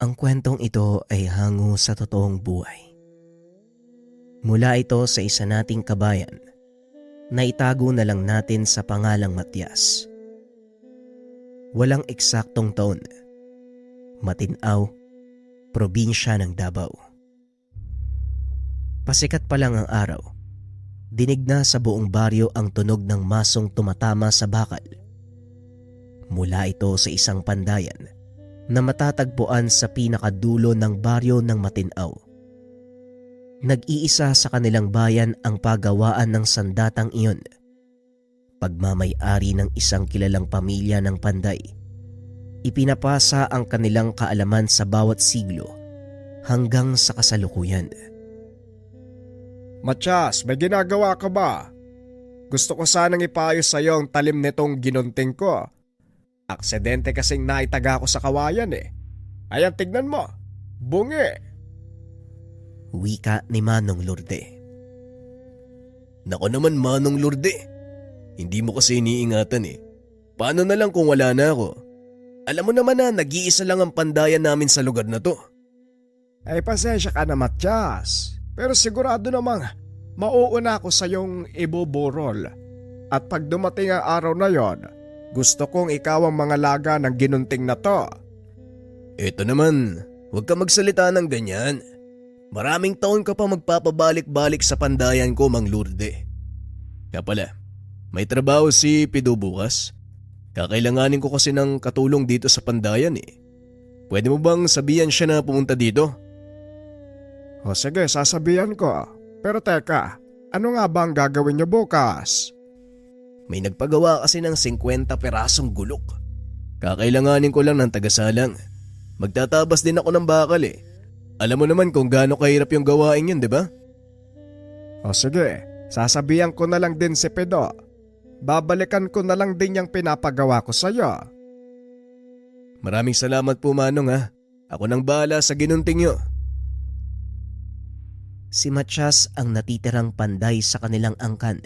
Ang kwentong ito ay hango sa totoong buhay. Mula ito sa isa nating kabayan na itago na lang natin sa pangalang Matias. Walang eksaktong taon. Matinao, probinsya ng Davao. Pasikat pa lang ang araw. Dinig na sa buong baryo ang tunog ng masong tumatama sa bakal. Mula ito sa isang pandayan na matatagpuan sa pinakadulo ng baryo ng Matinao. Nag-iisa sa kanilang bayan ang pagawaan ng sandatang iyon. Pagmamay-ari ng isang kilalang pamilya ng Panday. Ipinapasa ang kanilang kaalaman sa bawat siglo hanggang sa kasalukuyan. Matias, may ginagawa ka ba? Gusto ko sanang ipaayos sa iyo ang talim nitong ginunting ko. Aksidente kasing naitaga ko sa kawayan eh. Ayan, tignan mo. Bungi. Wika ni Manong Lourdes. Nako naman Manong Lourdes, hindi mo kasi iniingatan eh. Paano na lang kung wala na ako? Alam mo naman na nag-iisa lang ang pandayan namin sa lugar na to. Ay pasensya ka na Matias. Pero sigurado namang mauuna ako sa iyong iboborol. At pag dumating ang araw na yon, gusto kong ikaw ang mga laga ng ginunting na to. Eto naman, huwag ka magsalita ng ganyan. Maraming taon ka pa magpapabalik-balik sa pandayan ko, Mang Lourdes. Kaya pala, may trabaho si Pido bukas. Kakailanganin ko kasi ng katulong dito sa pandayan eh. Pwede mo bang sabihan siya na pumunta dito? O sige, sasabihan ko. Pero teka, ano nga ba ang gagawin niyo bukas? May nagpagawa kasi ng 50 perasong gulok. Kakailanganin ko lang ng tagasalang. Magtatabas din ako ng bakal eh. Alam mo naman kung gaano kahirap yung gawain yun, di ba? O sige, sasabihan ko na lang din si Pedro. Babalikan ko na lang din yung pinapagawa ko sa'yo. Maraming salamat po Manong ha. Ako nang bahala sa ginunting nyo. Si Matias ang natitirang panday sa kanilang angkan.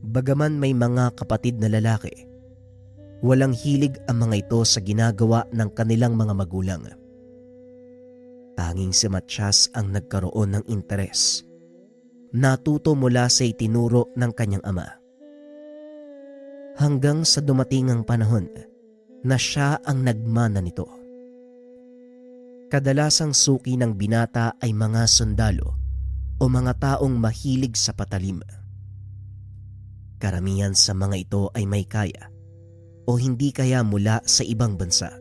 Bagaman may mga kapatid na lalaki, walang hilig ang mga ito sa ginagawa ng kanilang mga magulang. Tanging si Matias ang nagkaroon ng interes. Natuto mula sa itinuro ng kanyang ama. Hanggang sa dumating ang panahon na siya ang nagmana nito. Kadalasang suki ng binata ay mga sundalo o mga taong mahilig sa patalim. Karamihan sa mga ito ay may kaya o hindi kaya mula sa ibang bansa.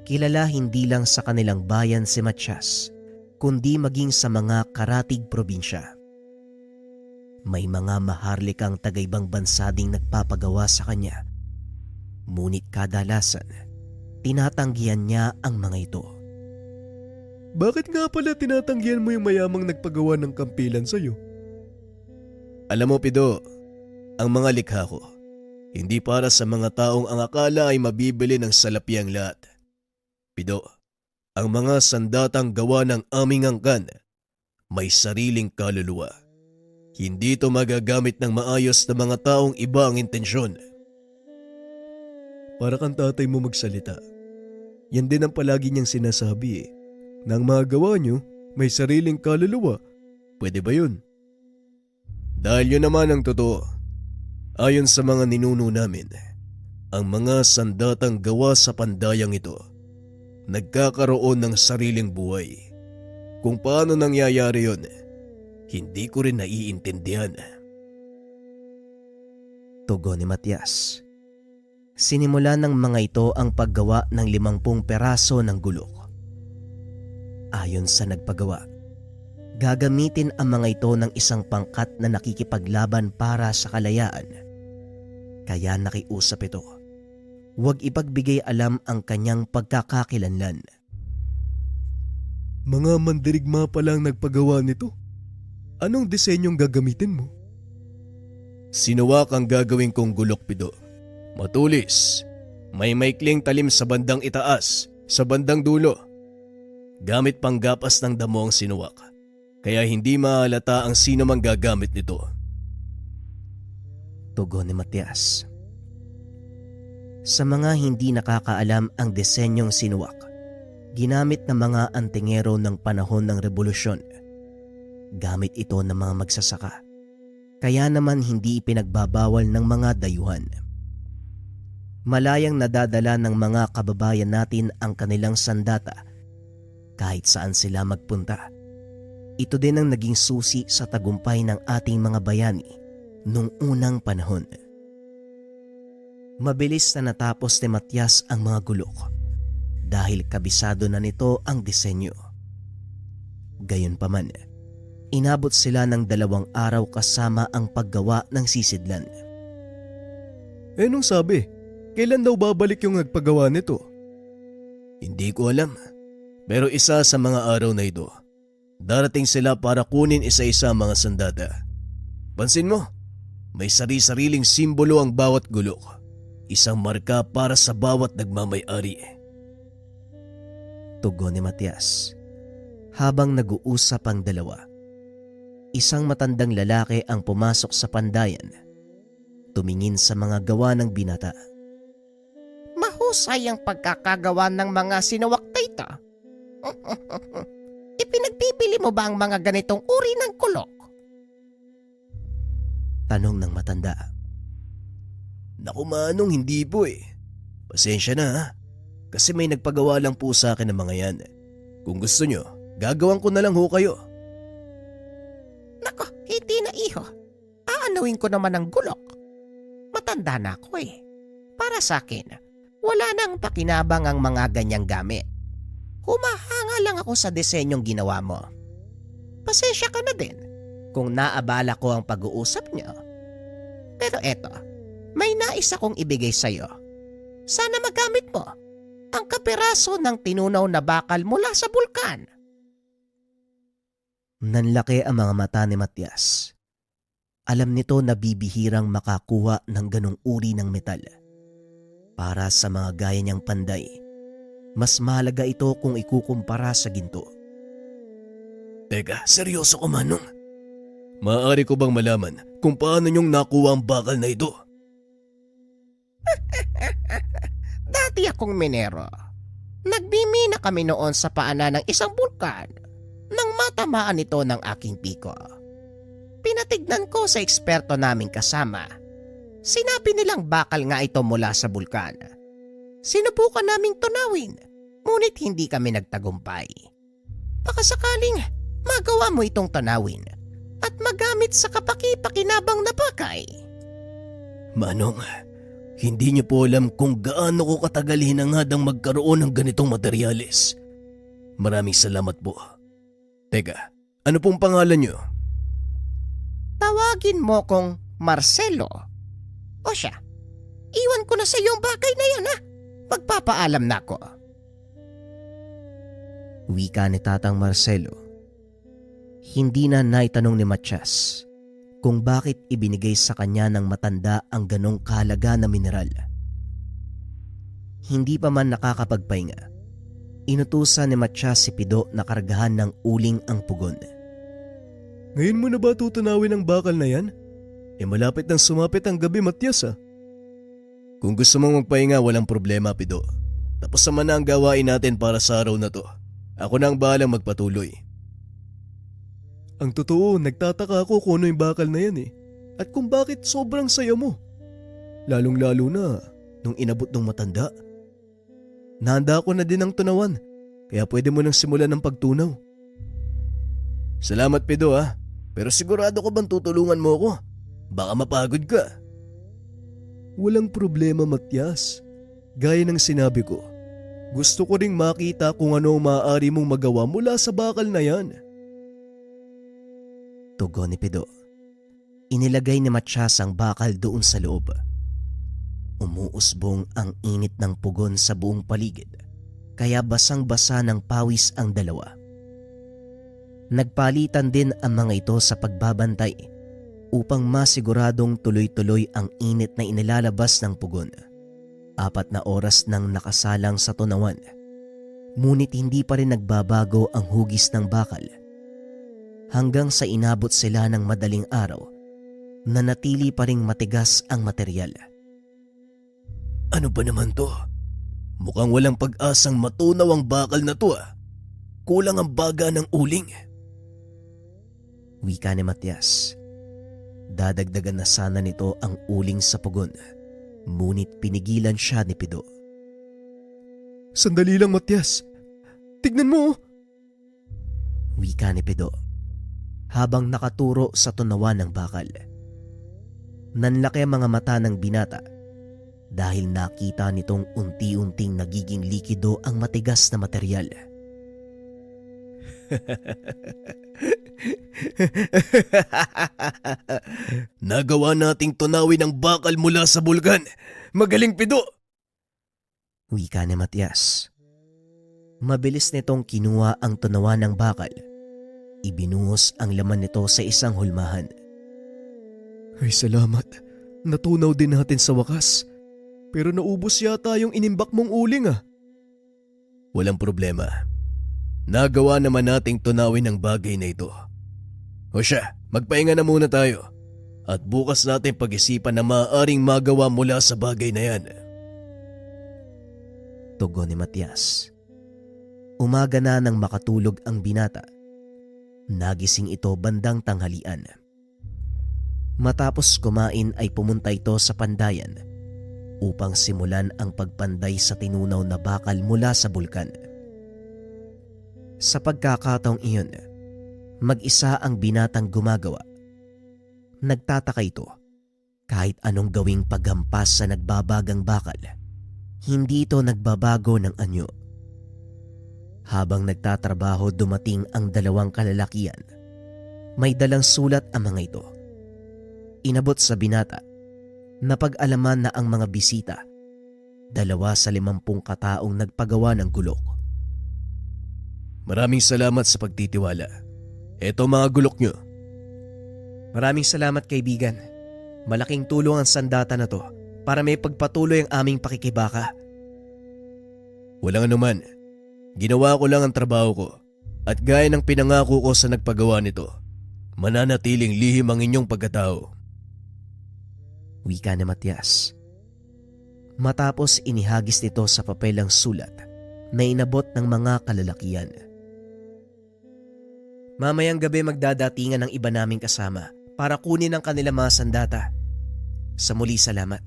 Kilala hindi lang sa kanilang bayan si Matias, kundi maging sa mga karatig probinsya. May mga maharlikang taga-ibang bansa ding nagpapagawa sa kanya. Ngunit kadalasan, tinatanggihan niya ang mga ito. Bakit nga pala tinatanggihan mo yung mayamang nagpagawa ng kampilan sa'yo? Alam mo Pido, ang mga likha ko, hindi para sa mga taong ang akala ay mabibili ng salapi ang lahat. Pido, ang mga sandatang gawa ng aming angkan, may sariling kaluluwa. Hindi ito magagamit ng maayos na mga taong iba ang intensyon. Para kang tatay mo magsalita. Yan din ang palagi niyang sinasabi eh. Na ang mga gawa niyo may sariling kaluluwa. Pwede ba yun? Dahil yun naman ang totoo. Ayon sa mga ninuno namin, ang mga sandatang gawa sa pandayang ito, nagkakaroon ng sariling buhay. Kung paano nangyayari yun, hindi ko rin naiintindihan. Tugon ni Matias. Sinimula ng mga ito ang paggawa ng 50 peraso ng gulok. Ayon sa nagpagawa, gagamitin ang mga ito ng isang pangkat na nakikipaglaban para sa kalayaan. Kaya nakiusap ito. Huwag ipagbigay alam ang kanyang pagkakakilanlan. Mga mandirigma pa lang nagpagawa nito. Anong disenyong gagamitin mo? Sinuwak ang gagawin kong gulok Pido. Matulis. May maikling talim sa bandang itaas, sa bandang dulo. Gamit pang gapas ng damo ang sinuwak. Kaya hindi mahalata ang sino mang gagamit nito. Tugon ni Matias. Sa mga hindi nakakaalam ang disenyong sinuwak, ginamit ng mga antingero ng panahon ng revolusyon. Gamit ito ng mga magsasaka. Kaya naman hindi ipinagbabawal ng mga dayuhan. Malayang nadadala ng mga kababayan natin ang kanilang sandata kahit saan sila magpunta. Ito din ang naging susi sa tagumpay ng ating mga bayani noong unang panahon. Mabilis na natapos ni Matias ang mga gulok dahil kabisado na nito ang disenyo. Gayunpaman, inabot sila ng 2 araw kasama ang paggawa ng sisidlan. Nung sabi, kailan daw babalik yung nagpagawa nito? Hindi ko alam, pero isa sa mga araw na ito, darating sila para kunin isa-isa ang mga sandata. Pansin mo, may sari-sariling simbolo ang bawat gulok. Isang marka para sa bawat nagmamay-ari. Tugon ni Matias habang nag-uusap ang dalawa. Isang matandang lalaki ang pumasok sa pandayan. Tumingin sa mga gawa ng binata. Mahusay ang pagkakagawa ng mga sinawak na ito. Ipinagbibili mo ba ang mga ganitong uri ng kulok? Tanong ng matanda. Naku Manong, hindi po eh. Pasensya na ha. Kasi may nagpagawa lang po sa akin ng mga yan. Kung gusto nyo, gagawin ko na lang ho kayo. Nako, hindi na iho. Aanawin ko naman ang gulok. Matanda na ako eh. Para sa akin, wala nang pakinabang ang mga ganyang gamit. Humahanga lang ako sa disenyong ginawa mo. Pasensya ka na din kung naabala ko ang pag-uusap niyo. Pero eto, may nais akong ibigay sa'yo. Sana magamit mo ang kapiraso ng tinunaw na bakal mula sa bulkan. Nanlaki ang mga mata ni Matias. Alam nito na bibihirang makakuha ng ganong uri ng metal. Para sa mga gaya niyang panday, mas mahalaga ito kung ikukumpara sa ginto. Teka, seryoso ko Manong? Maaari ko bang malaman kung paano niyong nakuha ang bakal na ito? Dati akong minero. Nagmimina kami noon sa paanan ng isang bulkan nang matamaan ito ng aking piko. Pinatignan ko sa eksperto naming kasama. Sinabi nilang bakal nga ito mula sa bulkan. Sinubukan naming tunawin, ngunit hindi kami nagtagumpay. Baka sakaling magawa mo itong tunawin at magamit sa kapaki-pakinabang na bagay. Manong, hindi niyo po alam kung gaano ko katagal hinangad ang magkaroon ng ganitong materyales. Maraming salamat po. Teka, ano pong pangalan niyo? Tawagin mo kong Marcelo. O siya, iwan ko na sa iyo ang bagay na yan ha. Magpapaalam na ako. Wika ni Tatang Marcelo. Hindi na naitanong ni Matias kung bakit ibinigay sa kanya ng matanda ang ganong kahalaga na mineral. Hindi pa man nakakapagpahinga, inutusan ni Matias si Pido na kargahan ng uling ang pugon. Ngayon mo na ba tutunawin ang bakal na yan? Malapit nang sumapit ang gabi, Matias ah. Kung gusto mong magpahinga, walang problema, Pido. Tapos naman na ang gawain natin para sa araw na to. Ako na ang bahalang magpatuloy. Ang totoo, nagtataka ako kung ano yung bakal na yan eh. At kung bakit sobrang saya mo. Lalong-lalo na nung inabot ng matanda. Nahanda ko na din ang tunawan, kaya pwede mo nang simulan ng pagtunaw. Salamat, Pido ah. Pero sigurado ko bang tutulungan mo ako? Baka mapagod ka. Walang problema, Matias. Gaya ng sinabi ko, gusto ko ring makita kung ano maaari mong magawa mula sa bakal na yan. Tugon ni Pido. Inilagay ni Matias ang bakal doon sa loob. Umuusbong ang init ng pugon sa buong paligid, kaya basang-basa ng pawis ang dalawa. Nagpalitan din ang mga ito sa pagbabantay upang masiguradong tuloy-tuloy ang init na inilalabas ng pugon. 4 na oras nang nakasalang sa tunawan, ngunit hindi pa rin nagbabago ang hugis ng bakal. Hanggang sa inabot sila ng madaling araw, nanatili pa ring matigas ang materyal. Ano ba naman to? Mukhang walang pag-asang matunaw ang bakal na to ah. Kulang ang baga ng uling. Wika ni Matias. Dadagdagan na sana nito ang uling sa pugon, ngunit pinigilan siya ni Pido. Sandali lang, Matias. Tignan mo oh. Wika ni Pido habang nakaturo sa tunawan ng bakal. Nanlaki ang mga mata ng binata dahil nakita nitong unti-unting nagiging likido ang matigas na materyal. Nagawa nating tunawin ang bakal mula sa bulkan. Magaling, Pido! Wika ni Matias. Mabilis nitong kinuha ang tunawan ng bakal. Ibinuhos ang laman nito sa isang hulmahan. Ay salamat. Natunaw din natin sa wakas. Pero naubos yata yung inimbak mong uling ah. Walang problema. Nagawa naman nating tunawin ang bagay na ito. O siya, magpahinga na muna tayo. At bukas natin pag-isipan na maaaring magawa mula sa bagay na yan. Tugon ni Matias. Umaga na nang makatulog ang binata. Nagising ito bandang tanghalian. Matapos kumain ay pumunta ito sa pandayan upang simulan ang pagpanday sa tinunaw na bakal mula sa bulkan. Sa pagkakataong iyon, mag-isa ang binatang gumagawa. Nagtataka ito, kahit anong gawing paghampas sa nagbabagang bakal, hindi ito nagbabago ng anyo. Habang nagtatrabaho, dumating ang dalawang kalalakian. May dalang sulat ang mga ito. Inabot sa binata. Napag-alaman na ang mga bisita, 2 sa 50 kataong nagpagawa ng gulok. Maraming salamat sa pagtitiwala. Eto mga gulok nyo. Maraming salamat, kaibigan. Malaking tulong ang sandata na to para may pagpatuloy ang aming pakikibaka. Walang anuman. Ginawa ko lang ang trabaho ko. At gaya ng pinangako ko sa nagpagawa nito, mananatiling lihim ang inyong pagkatao. Wika ni Matias. Matapos inihagis nito sa papel ang sulat na inabot ng mga kalalakian. Mamayang gabi magdadatingan ng iba naming kasama para kunin ang kanilang mga sandata. Sa muli salamat.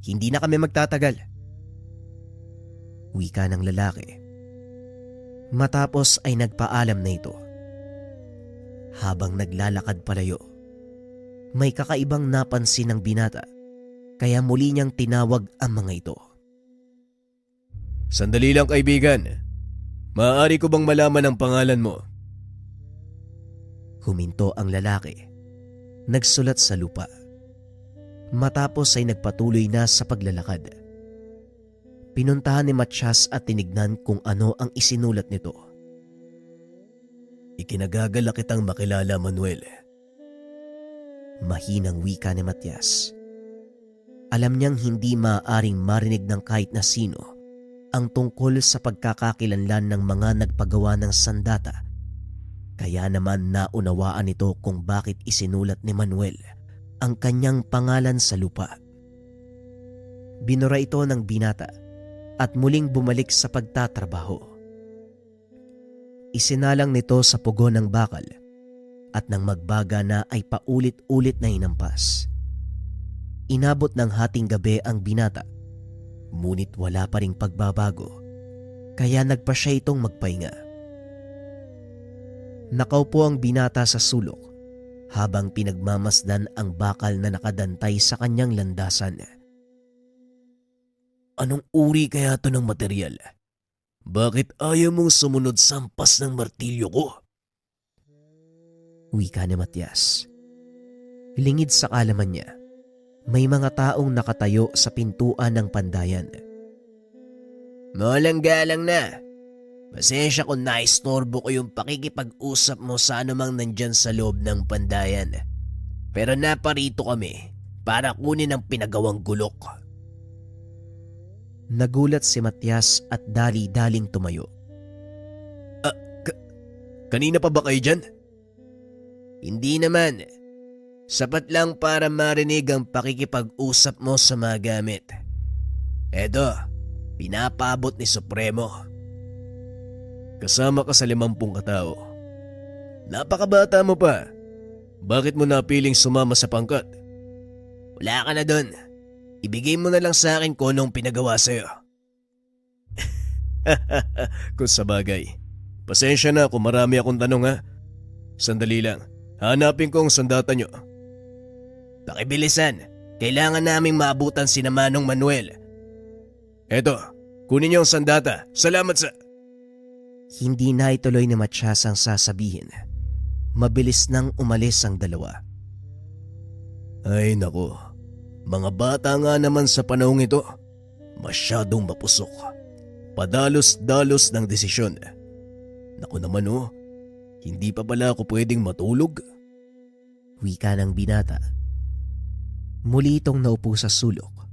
Hindi na kami magtatagal. Wika ng lalaki. Matapos ay nagpaalam na ito. Habang naglalakad palayo, may kakaibang napansin ng binata kaya muli niyang tinawag ang mga ito. Sandali lang kaibigan. Maaari ko bang malaman ang pangalan mo? Huminto ang lalaki. Nagsulat sa lupa. Matapos ay nagpatuloy na sa paglalakad. Pinuntahan ni Matias at tinignan kung ano ang isinulat nito. Ikinagagala kitang makilala, Manuel. Mahinang wika ni Matias. Alam niyang hindi maaaring marinig ng kahit na sino ang tungkol sa pagkakakilanlan ng mga nagpagawa ng sandata. Kaya naman naunawaan nito kung bakit isinulat ni Manuel ang kanyang pangalan sa lupa. Binura ito ng binata at muling bumalik sa pagtatrabaho. Isinalang nito sa pugon ng bakal at nang magbaga na ay paulit-ulit na hinampas. Inabot ng hating gabi ang binata, ngunit wala pa ring pagbabago, kaya nagpa siya itong magpahinga. Nakaupo ang binata sa sulok habang pinagmamasdan ang bakal na nakadantay sa kanyang landasan. Anong uri kaya to ng materyal? Bakit ayaw mong sumunod sa hampas ng martilyo ko? Wika ni Matias. Lingid sa kalaman niya, may mga taong nakatayo sa pintuan ng pandayan. Mawalang galang na. Pasensya kung naistorbo ko yung pakikipag-usap mo sa anumang nandyan sa loob ng pandayan. Pero naparito kami para kunin ang pinagawang gulok. Nagulat si Matias at dali-daling tumayo. Kanina pa ba kayo dyan? Hindi naman. Sapat lang para marinig ang pakikipag-usap mo sa mga gamit. Edo, pinapaabot ni Supremo. Kasama ka sa 50 katao. Napakabata mo pa. Bakit mo napiling sumama sa pangkat? Wala ka na dun. Ibigay mo na lang sa akin kung anong pinagawa sa'yo. Kung sa bagay. Pasensya na kung marami akong tanong ha. Sandali lang. Hanapin ko ang sandata nyo. Pakibilisan. Kailangan naming maabutan si Manong Manuel. Eto, kunin niyo ang sandata. Salamat sa... Hindi na ituloy ni Matias ang sasabihin. Mabilis nang umalis ang dalawa. Ay nako, mga bata nga naman sa panahong ito. Masyadong mapusok. Padalos-dalos ng desisyon. Naku naman oh, hindi pa pala ako pwedeng matulog. Wika ng binata. Muli itong naupo sa sulok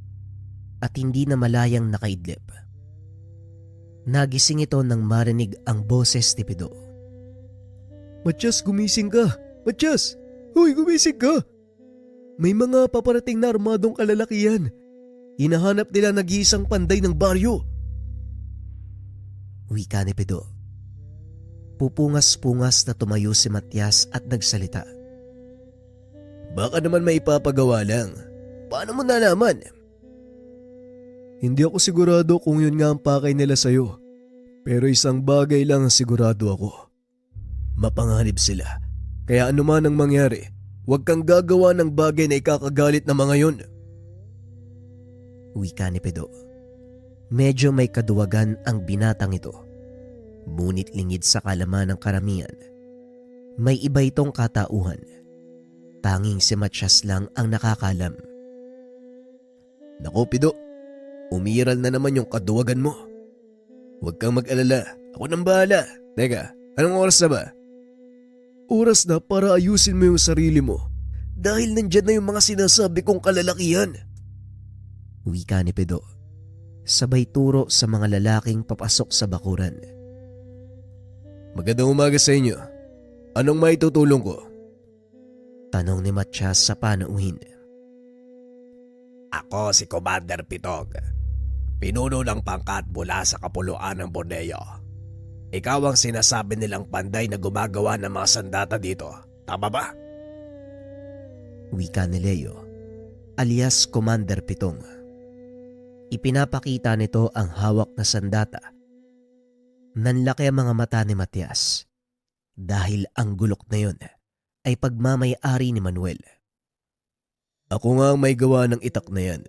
at hindi na malayang nakaidlip. Nagising ito nang marinig ang boses ni Pido. Matias, gumising ka! Matias! Hoy, gumising ka! May mga paparating na armadong kalalakihan. Hinahanap nila nag-iisang panday ng baryo. Wika ni Pido. Pupungas-pungas na tumayo si Matias at nagsalita. Baka naman may ipapagawa lang. Paano mo nalaman? Hindi ako sigurado kung yun nga ang pakay nila sa'yo. Pero isang bagay lang ang sigurado ako. Mapanganib sila. Kaya anuman ang mangyari, huwag kang gagawa ng bagay na ikakagalit ng mga yun. Wika ni Pido. Medyo may kaduwagan ang binatang ito. Ngunit lingid sa kalaman ng karamihan. May iba itong katauhan. Tanging si Matias lang ang nakakalam. Naku Pido, umiral na naman yung kaduwagan mo. Huwag kang mag-alala, ako nang bahala. Teka, anong oras na ba? Oras na para ayusin mo yung sarili mo. Dahil nandyan na yung mga sinasabi kong kalalakihan. Wika ni Pido. Sabay turo sa mga lalaking papasok sa bakuran. Magandang umaga sa inyo. Anong maitutulong ko? Tanong ni Matias sa panauhin. Ako si Commander Pitog. Pinuno ng pangkat mula sa kapuluan ng Borneo. Ikaw ang sinasabi nilang panday na gumagawa ng mga sandata dito. Tama ba? Wika ni Leo, alias Commander Pitong. Ipinapakita nito ang hawak na sandata. Nanlaki ang mga mata ni Matias dahil ang gulok na yon ay pagmamay-ari ni Manuel. Ako nga ang may gawa ng itak na yan.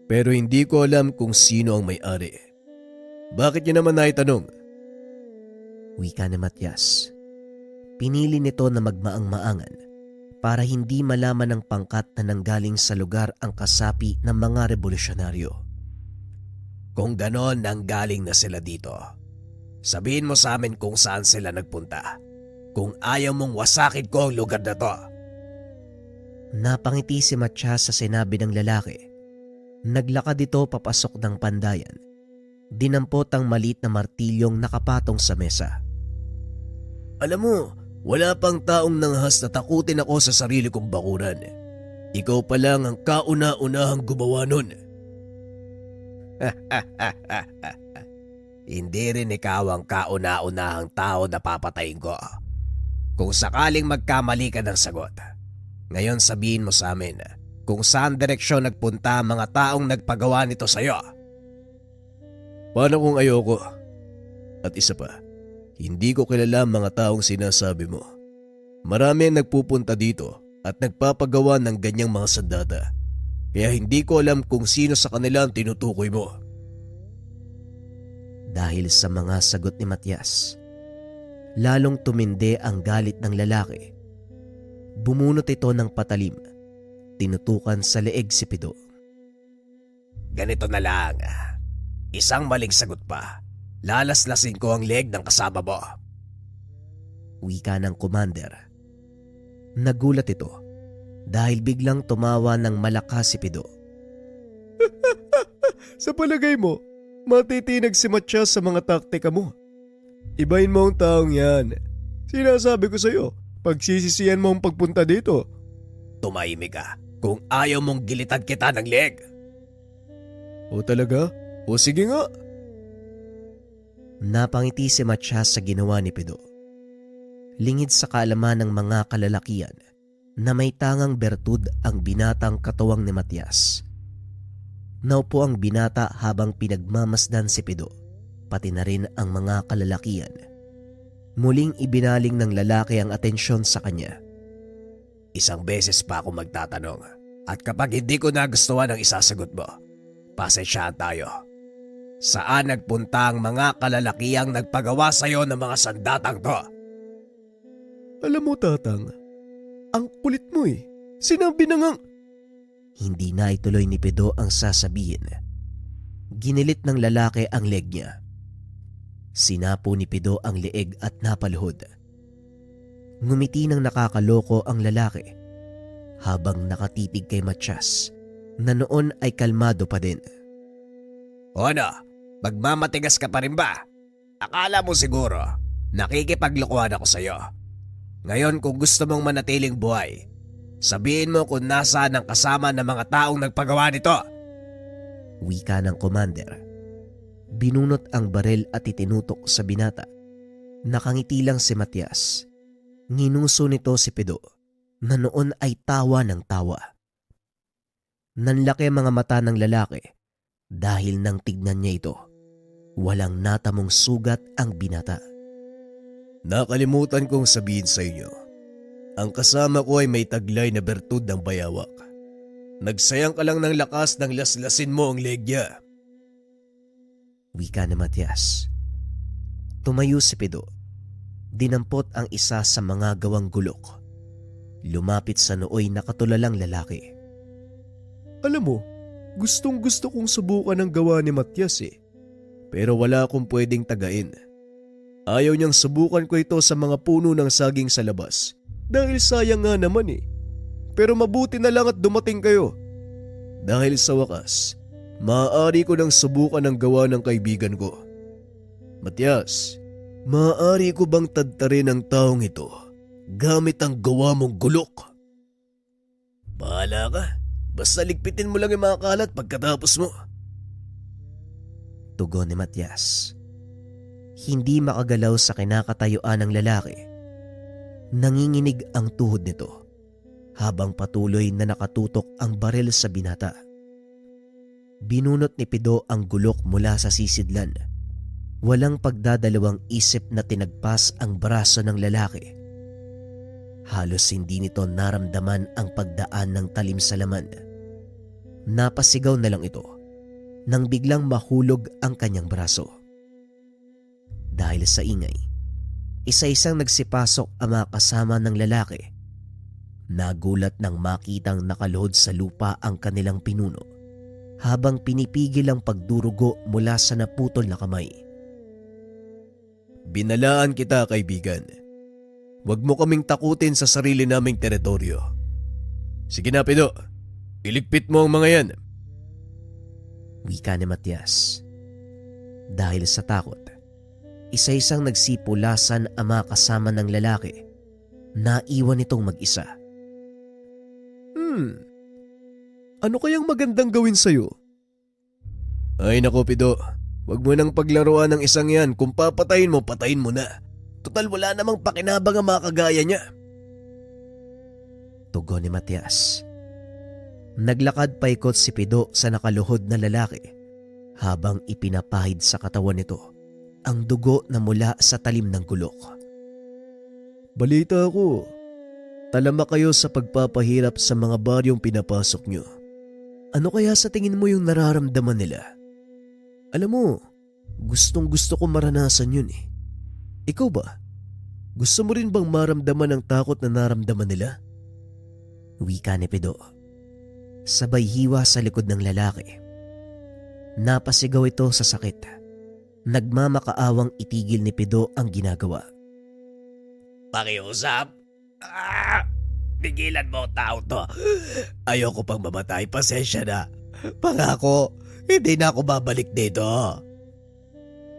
Pero hindi ko alam kung sino ang may-ari. Bakit niyo naman naitanong? Wika ni Matias. Pinili nito na magmaang-maangan para hindi malaman ng pangkat na nanggaling sa lugar ang kasapi ng mga revolusyonaryo. Kung ganon nanggaling na sila dito, sabihin mo sa amin kung saan sila nagpunta. Kung ayaw mong wasakin ko ang lugar na to. Napangiti si Matias sa sinabi ng lalaki. Naglakad ito papasok ng pandayan. Dinampot ang maliit na martilyong nakapatong sa mesa. Alam mo, wala pang taong nanghas na takutin ako sa sarili kong bakuran. Ikaw pa lang ang kauna-unahang gumawa nun. Hindi rin ikaw ang kauna-unahang tao na papatayin ko. Kung sakaling magkamali ka ng sagot, ngayon sabihin mo sa amin kung saan direksyon nagpunta ang mga taong nagpagawa nito sa'yo. Paano kung ayoko? At isa pa, hindi ko kilala ang mga taong sinasabi mo. Marami ang nagpupunta dito at nagpapagawa ng ganyang mga sandata. Kaya hindi ko alam kung sino sa kanila ang tinutukoy mo. Dahil sa mga sagot ni Matias, lalong tumindi ang galit ng lalaki. Bumunot ito ng patalim. Tinutukan sa leeg si Pido. Ganito na lang. Isang maling sagot pa. Lalaslasin ko ang leg ng kasama mo. Wika ng commander. Nagulat ito dahil biglang tumawa ng malakas si Pido. Sa palagay mo, matitinag si Matias sa mga taktika mo. Ibahin mo ang taong yan. Sinasabi ko sa'yo, pagsisisihan mo ang pagpunta dito. Tumahimik ka kung ayaw mong gilitan kita ng leg. O talaga? O sige nga. Napangiti si Matias sa ginawa ni Pido. Lingid sa kaalaman ng mga kalalakian na may tangang bertud ang binatang katawang ni Matias. Naupo ang binata habang pinagmamasdan si Pido, pati na rin ang mga kalalakian. Muling ibinaling ng lalaki ang atensyon sa kanya. Isang beses pa ako magtatanong at kapag hindi ko nagustuhan ang isasagot mo, pasensyahan tayo. Saan nagpunta ang mga kalalakiang nagpagawa sa'yo ng mga sandatang to? Alam mo, Tatang, ang kulit mo eh. Sinabi na ngang... Hindi na ituloy ni Pido ang sasabihin. Ginilit ng lalaki ang leg niya. Sinapo ni Pido ang leeg at napaluhod. Ngumiti ng nakakaloko ang lalaki habang nakatitig kay Matias na noon ay kalmado pa din. O ano, magmamatigas ka pa rin ba? Akala mo siguro, nakikipaglokohan ako sa'yo. Ngayon kung gusto mong manatiling buhay, sabihin mo kung nasaan ang kasama ng mga taong nagpagawa nito. Wika ng commander. Binunot ang barel at itinutok sa binata. Nakangiti lang si Matias. Nginuso nito si Pido na noon ay tawa ng tawa. Nanlaki ang mga mata ng lalaki dahil nang tignan niya ito. Walang natamong sugat ang binata. Nakalimutan kong sabihin sa inyo. Ang kasama ko ay may taglay na bertud ng bayawak. Nagsayang ka lang ng lakas nang laslasin mo ang leg niya. Wika ni Matias. Tumayo si Pido. Dinampot ang isa sa mga gawang gulok. Lumapit sa nooy nakatulalang lalaki. Alam mo, gustong gusto kong subukan ang gawa ni Matias eh. Pero wala akong pwedeng tagain. Ayaw niyang subukan ko ito sa mga puno ng saging sa labas. Dahil sayang nga naman eh. Pero mabuti na lang at dumating kayo. Dahil sa wakas, maaari ko nang subukan ang gawa ng kaibigan ko. Matias, maaari ko bang tadtarin ang taong ito gamit ang gawa mong gulok? Bahala ka. Basta ligpitin mo lang yung mga kalat pagkatapos mo. Tugon ni Matias. Hindi makagalaw sa kinakatayuan ng lalaki. Nanginginig ang tuhod nito habang patuloy na nakatutok ang baril sa binata. Binunot ni Pido ang gulok mula sa sisidlan. Walang pagdadalawang isip na tinagpas ang braso ng lalaki. Halos hindi nito naramdaman ang pagdaan ng talim sa laman. Napasigaw na lang ito nang biglang mahulog ang kanyang braso. Dahil sa ingay, isa-isang nagsipasok ang mga kasama ng lalaki. Nagulat nang makitang nakaluhod sa lupa ang kanilang pinuno habang pinipigil ang pagdurugo mula sa naputol na kamay. Binalaan kita, kaibigan. Huwag mo kaming takutin sa sarili naming teritoryo. Sige na, Pido. Iligpit mo ang mga yan. Wika ni Matias. Dahil sa takot, isa-isang nagsipulasan ang mga kasama ng lalaki. Naiwan itong mag-isa. Ano kayang magandang gawin sa'yo? Ay nako, Pido. Huwag mo nang paglaruan ng isang yan. Kung papatayin mo, patayin mo na. Total wala namang pakinabang ang mga kagaya niya. Tugon ni Matias. Naglakad paikot si Pido sa nakaluhod na lalaki habang ipinapahid sa katawan nito ang dugo na mula sa talim ng gulok. Balita ko, talama kayo sa pagpapahirap sa mga baryong pinapasok nyo. Ano kaya sa tingin mo yung nararamdaman nila? Alam mo, gustong gusto ko maranasan yun eh. Ikaw ba? Gusto mo rin bang maramdaman ang takot na naramdaman nila? Wika ni Pido. Sabay hiwa sa likod ng lalaki. Napasigaw ito sa sakit. Nagmamakaawang itigil ni Pido ang ginagawa. Pakiusap? Pigilan mo tao to. Ayoko pang mamatay, pasensya na. Pangako, hindi na ako babalik dito.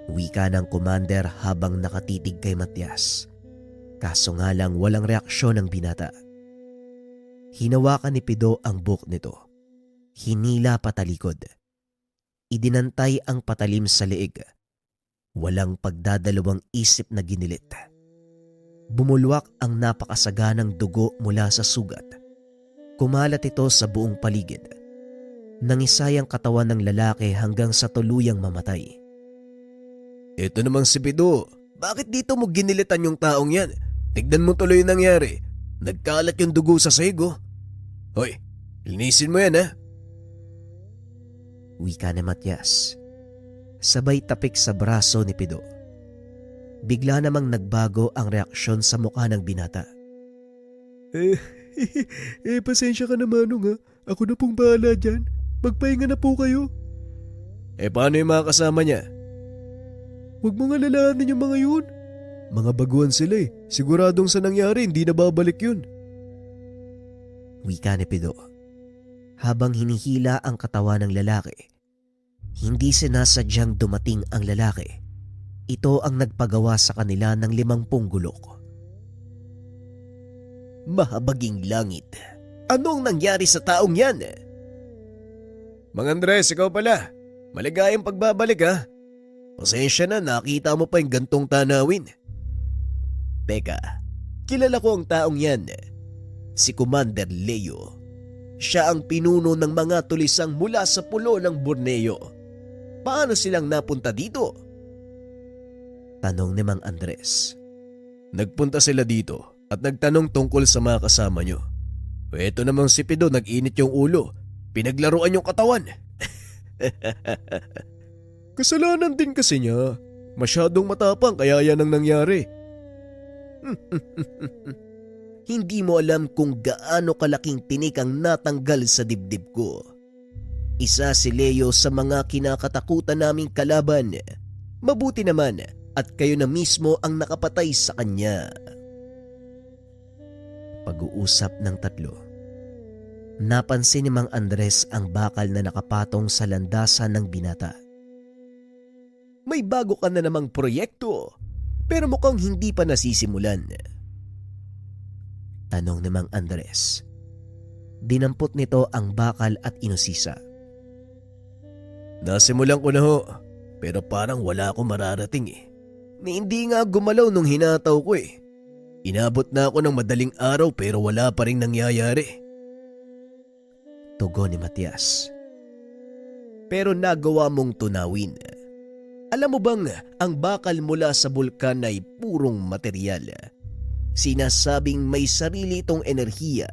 Wika ng commander habang nakatitig kay Matias. Kaso nga lang walang reaksyon ng binata. Hinawakan ni Pido ang buhok nito. Hinila patalikod. idinantay ang patalim sa leeg. Walang pagdadalawang isip na ginilit. Bumulwak ang napakasaganang dugo mula sa sugat. Kumalat ito sa buong paligid. Nangisay ang katawan ng lalaki hanggang sa tuluyang mamatay. Ito namang si Pido. Bakit dito mo ginilitan yung taong yan? Tignan mo tuloy yung nangyari. Nagkalat yung dugo sa sahig, oh. Hoy, linisin mo yan, ha? Wika ni Matias. Sabay tapik sa braso ni Pido. Bigla namang nagbago ang reaksyon sa mukha ng binata. Pasensya ka na, Manong, ha? Ako na pong bahala dyan. Magpahinga na po kayo. Paano yung mga kasama niya? Huwag mo nga lalahanin yung mga yun. Mga baguhan sila eh. Siguradong sa nangyari, hindi na babalik yun. Wika ni Pido. Habang hinihila ang katawan ng lalaki, hindi sinasadyang dumating ang lalaki. Ito ang nagpagawa sa kanila ng 50 gulok. Mahabaging langit. Anong nangyari sa taong yan? Mang Andres, ikaw pala. Maligayang pagbabalik, ha? Pasensya na, nakita mo pa yung gantong tanawin. Teka, kilala ko ang taong yan. Si Commander Leo. Siya ang pinuno ng mga tulisang mula sa pulo ng Borneo. Paano silang napunta dito? Tanong ni Mang Andres. Nagpunta sila dito at nagtanong tungkol sa mga kasama nyo. Ito namang si Pido, nag-init yung ulo. Pinaglaruan yung katawan. Kasalanan din kasi niya. Masyadong matapang kaya yan ang nangyari. Hindi mo alam kung gaano kalaking tinik ang natanggal sa dibdib ko. Isa si Leo sa mga kinakatakutan naming kalaban. Mabuti naman at kayo na mismo ang nakapatay sa kanya. Pag-uusap ng tatlo. Napansin ni Mang Andres ang bakal na nakapatong sa landasan ng binata. May bago ka na namang proyekto, pero mukhang hindi pa nasisimulan. Tanong ni Mang Andres. Dinampot nito ang bakal at inusisa. Nasimulan ko na ho, pero parang wala akong mararating eh. Hindi nga gumalaw nung hinataw ko eh. Inabot na ako ng madaling araw pero wala pa rin nangyayari. Tugon ni Matias. Pero nagawa mong tunawin. Alam mo bang ang bakal mula sa bulkan ay purong materyal? Sinasabing may sarili itong enerhiya.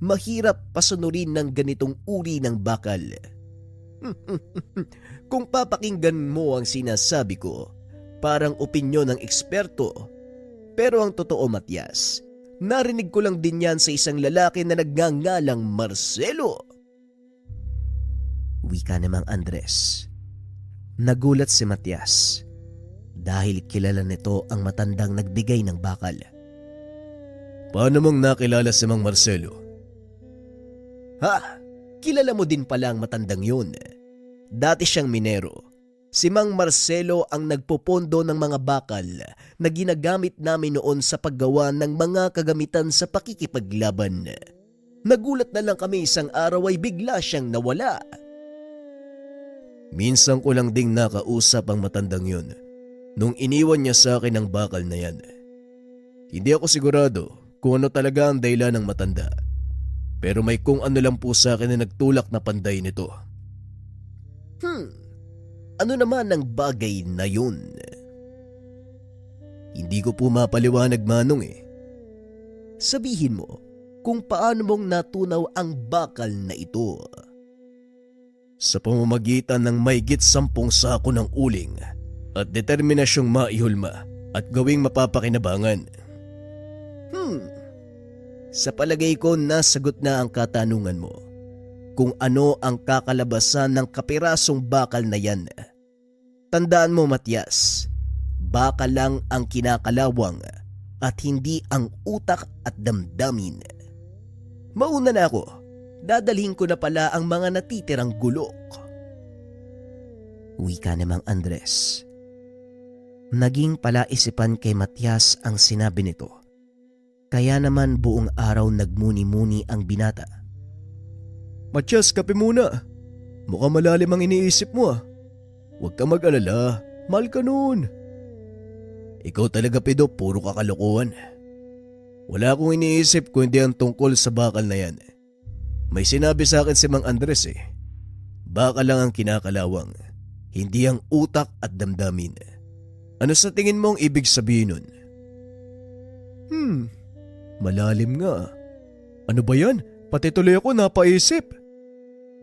Mahirap pasunurin ng ganitong uri ng bakal. Kung papakinggan mo ang sinasabi ko, parang opinyon ng eksperto. Pero ang totoo, Matias, narinig ko lang din yan sa isang lalaki na nagngangalang Marcelo. Wika ni Mang Andres. Nagulat si Matias dahil kilala nito ang matandang nagbigay ng bakal. Paano mong nakilala si Mang Marcelo? Ha? Kilala mo din pala ang matandang yun. Dati siyang minero. Si Mang Marcelo ang nagpopondo ng mga bakal na ginagamit namin noon sa paggawa ng mga kagamitan sa pakikipaglaban. Nagulat na lang kami isang araw ay bigla siyang nawala. Minsan ko lang ding nakausap ang matandang yun nung iniwan niya sa akin ang bakal na yan. Hindi ako sigurado kung ano talaga ang dahilan ng matanda. Pero may kung ano lang po sa akin na nagtulak na panday nito. Ano naman ang bagay na yun? Hindi ko po mapaliwanag, Manong eh. Sabihin mo kung paano mong natunaw ang bakal na ito. Sa pamamagitan ng mahigit 10 sako ng uling at determinasyong maihulma at gawing mapapakinabangan. Sa palagay ko nasagot na ang katanungan mo. Kung ano ang kakalabasan ng kapirasong bakal na yan. Tandaan mo, Matias, bakal lang ang kinakalawang at hindi ang utak at damdamin. Mauna na ako. Dadalhin ko na pala ang mga natitirang gulok. Wika ni Mang Andres. Naging palaisipan kay Matias ang sinabi nito. Kaya naman buong araw nagmuni-muni ang binata. Matias, kape muna. Mukhang malalim ang iniisip mo ah. Huwag kang mag-alala, mahal ka noon. Ikaw talaga Pido, puro kakalokohan. Wala akong iniisip kundi ang tungkol sa bakal na yan. May sinabi sa akin si Mang Andres eh. Bakal lang ang kinakalawang, hindi ang utak at damdamin. Ano sa tingin mo ang ibig sabihin nun? Malalim nga. Ano ba yan? Pati tuloy ako napaisip.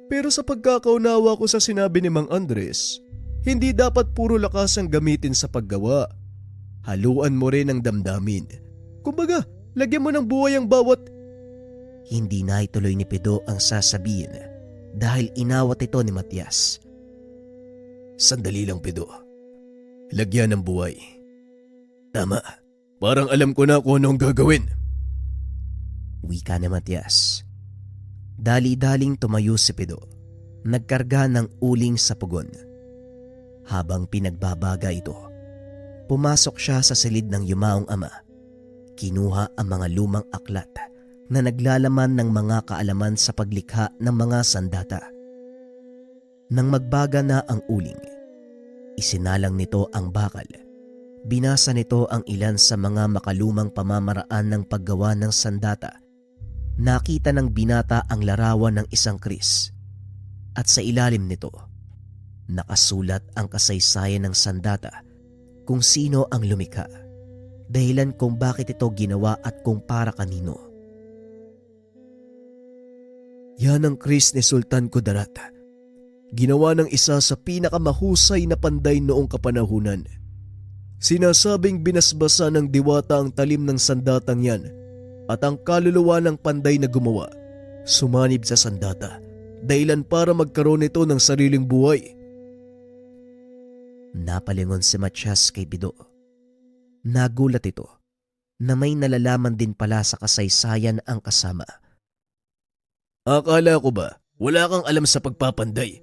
Pero sa pagkakaunawa ko sa sinabi ni Mang Andres, hindi dapat puro lakas ang gamitin sa paggawa. Haluan mo rin ang damdamin. Kumbaga, lagyan mo ng buhay ang bawat... Hindi na ituloy ni Pido ang sasabihin dahil inawat ito ni Matias. Sandali lang Pido. Lagyan ng buhay. Tama. Parang alam ko na kung anong gagawin. Wika ni Matias. Dali-daling tumayo si Pido. Nagkarga ng uling sa pugon. Habang pinagbabaga ito, pumasok siya sa silid ng yumaong ama. Kinuha ang mga lumang aklat na naglalaman ng mga kaalaman sa paglikha ng mga sandata. Nang magbaga na ang uling, isinalang nito ang bakal. Binasa nito ang ilan sa mga makalumang pamamaraan ng paggawa ng sandata. Nakita ng binata ang larawan ng isang kris. At sa ilalim nito, nakasulat ang kasaysayan ng sandata, kung sino ang lumikha, dahilan kung bakit ito ginawa at kung para kanino. Yan ang kris ni Sultan Kudarat. Ginawa ng isa sa pinakamahusay na panday noong kapanahunan. Sinasabing binasbasa ng diwata ang talim ng sandatang yan at ang kaluluwa ng panday na gumawa sumanib sa sandata dahilan para magkaroon ito ng sariling buhay. Napalingon si Matias kay Pido. Nagulat ito na may nalalaman din pala sa kasaysayan ang kasama. Akala ko ba wala kang alam sa pagpapanday?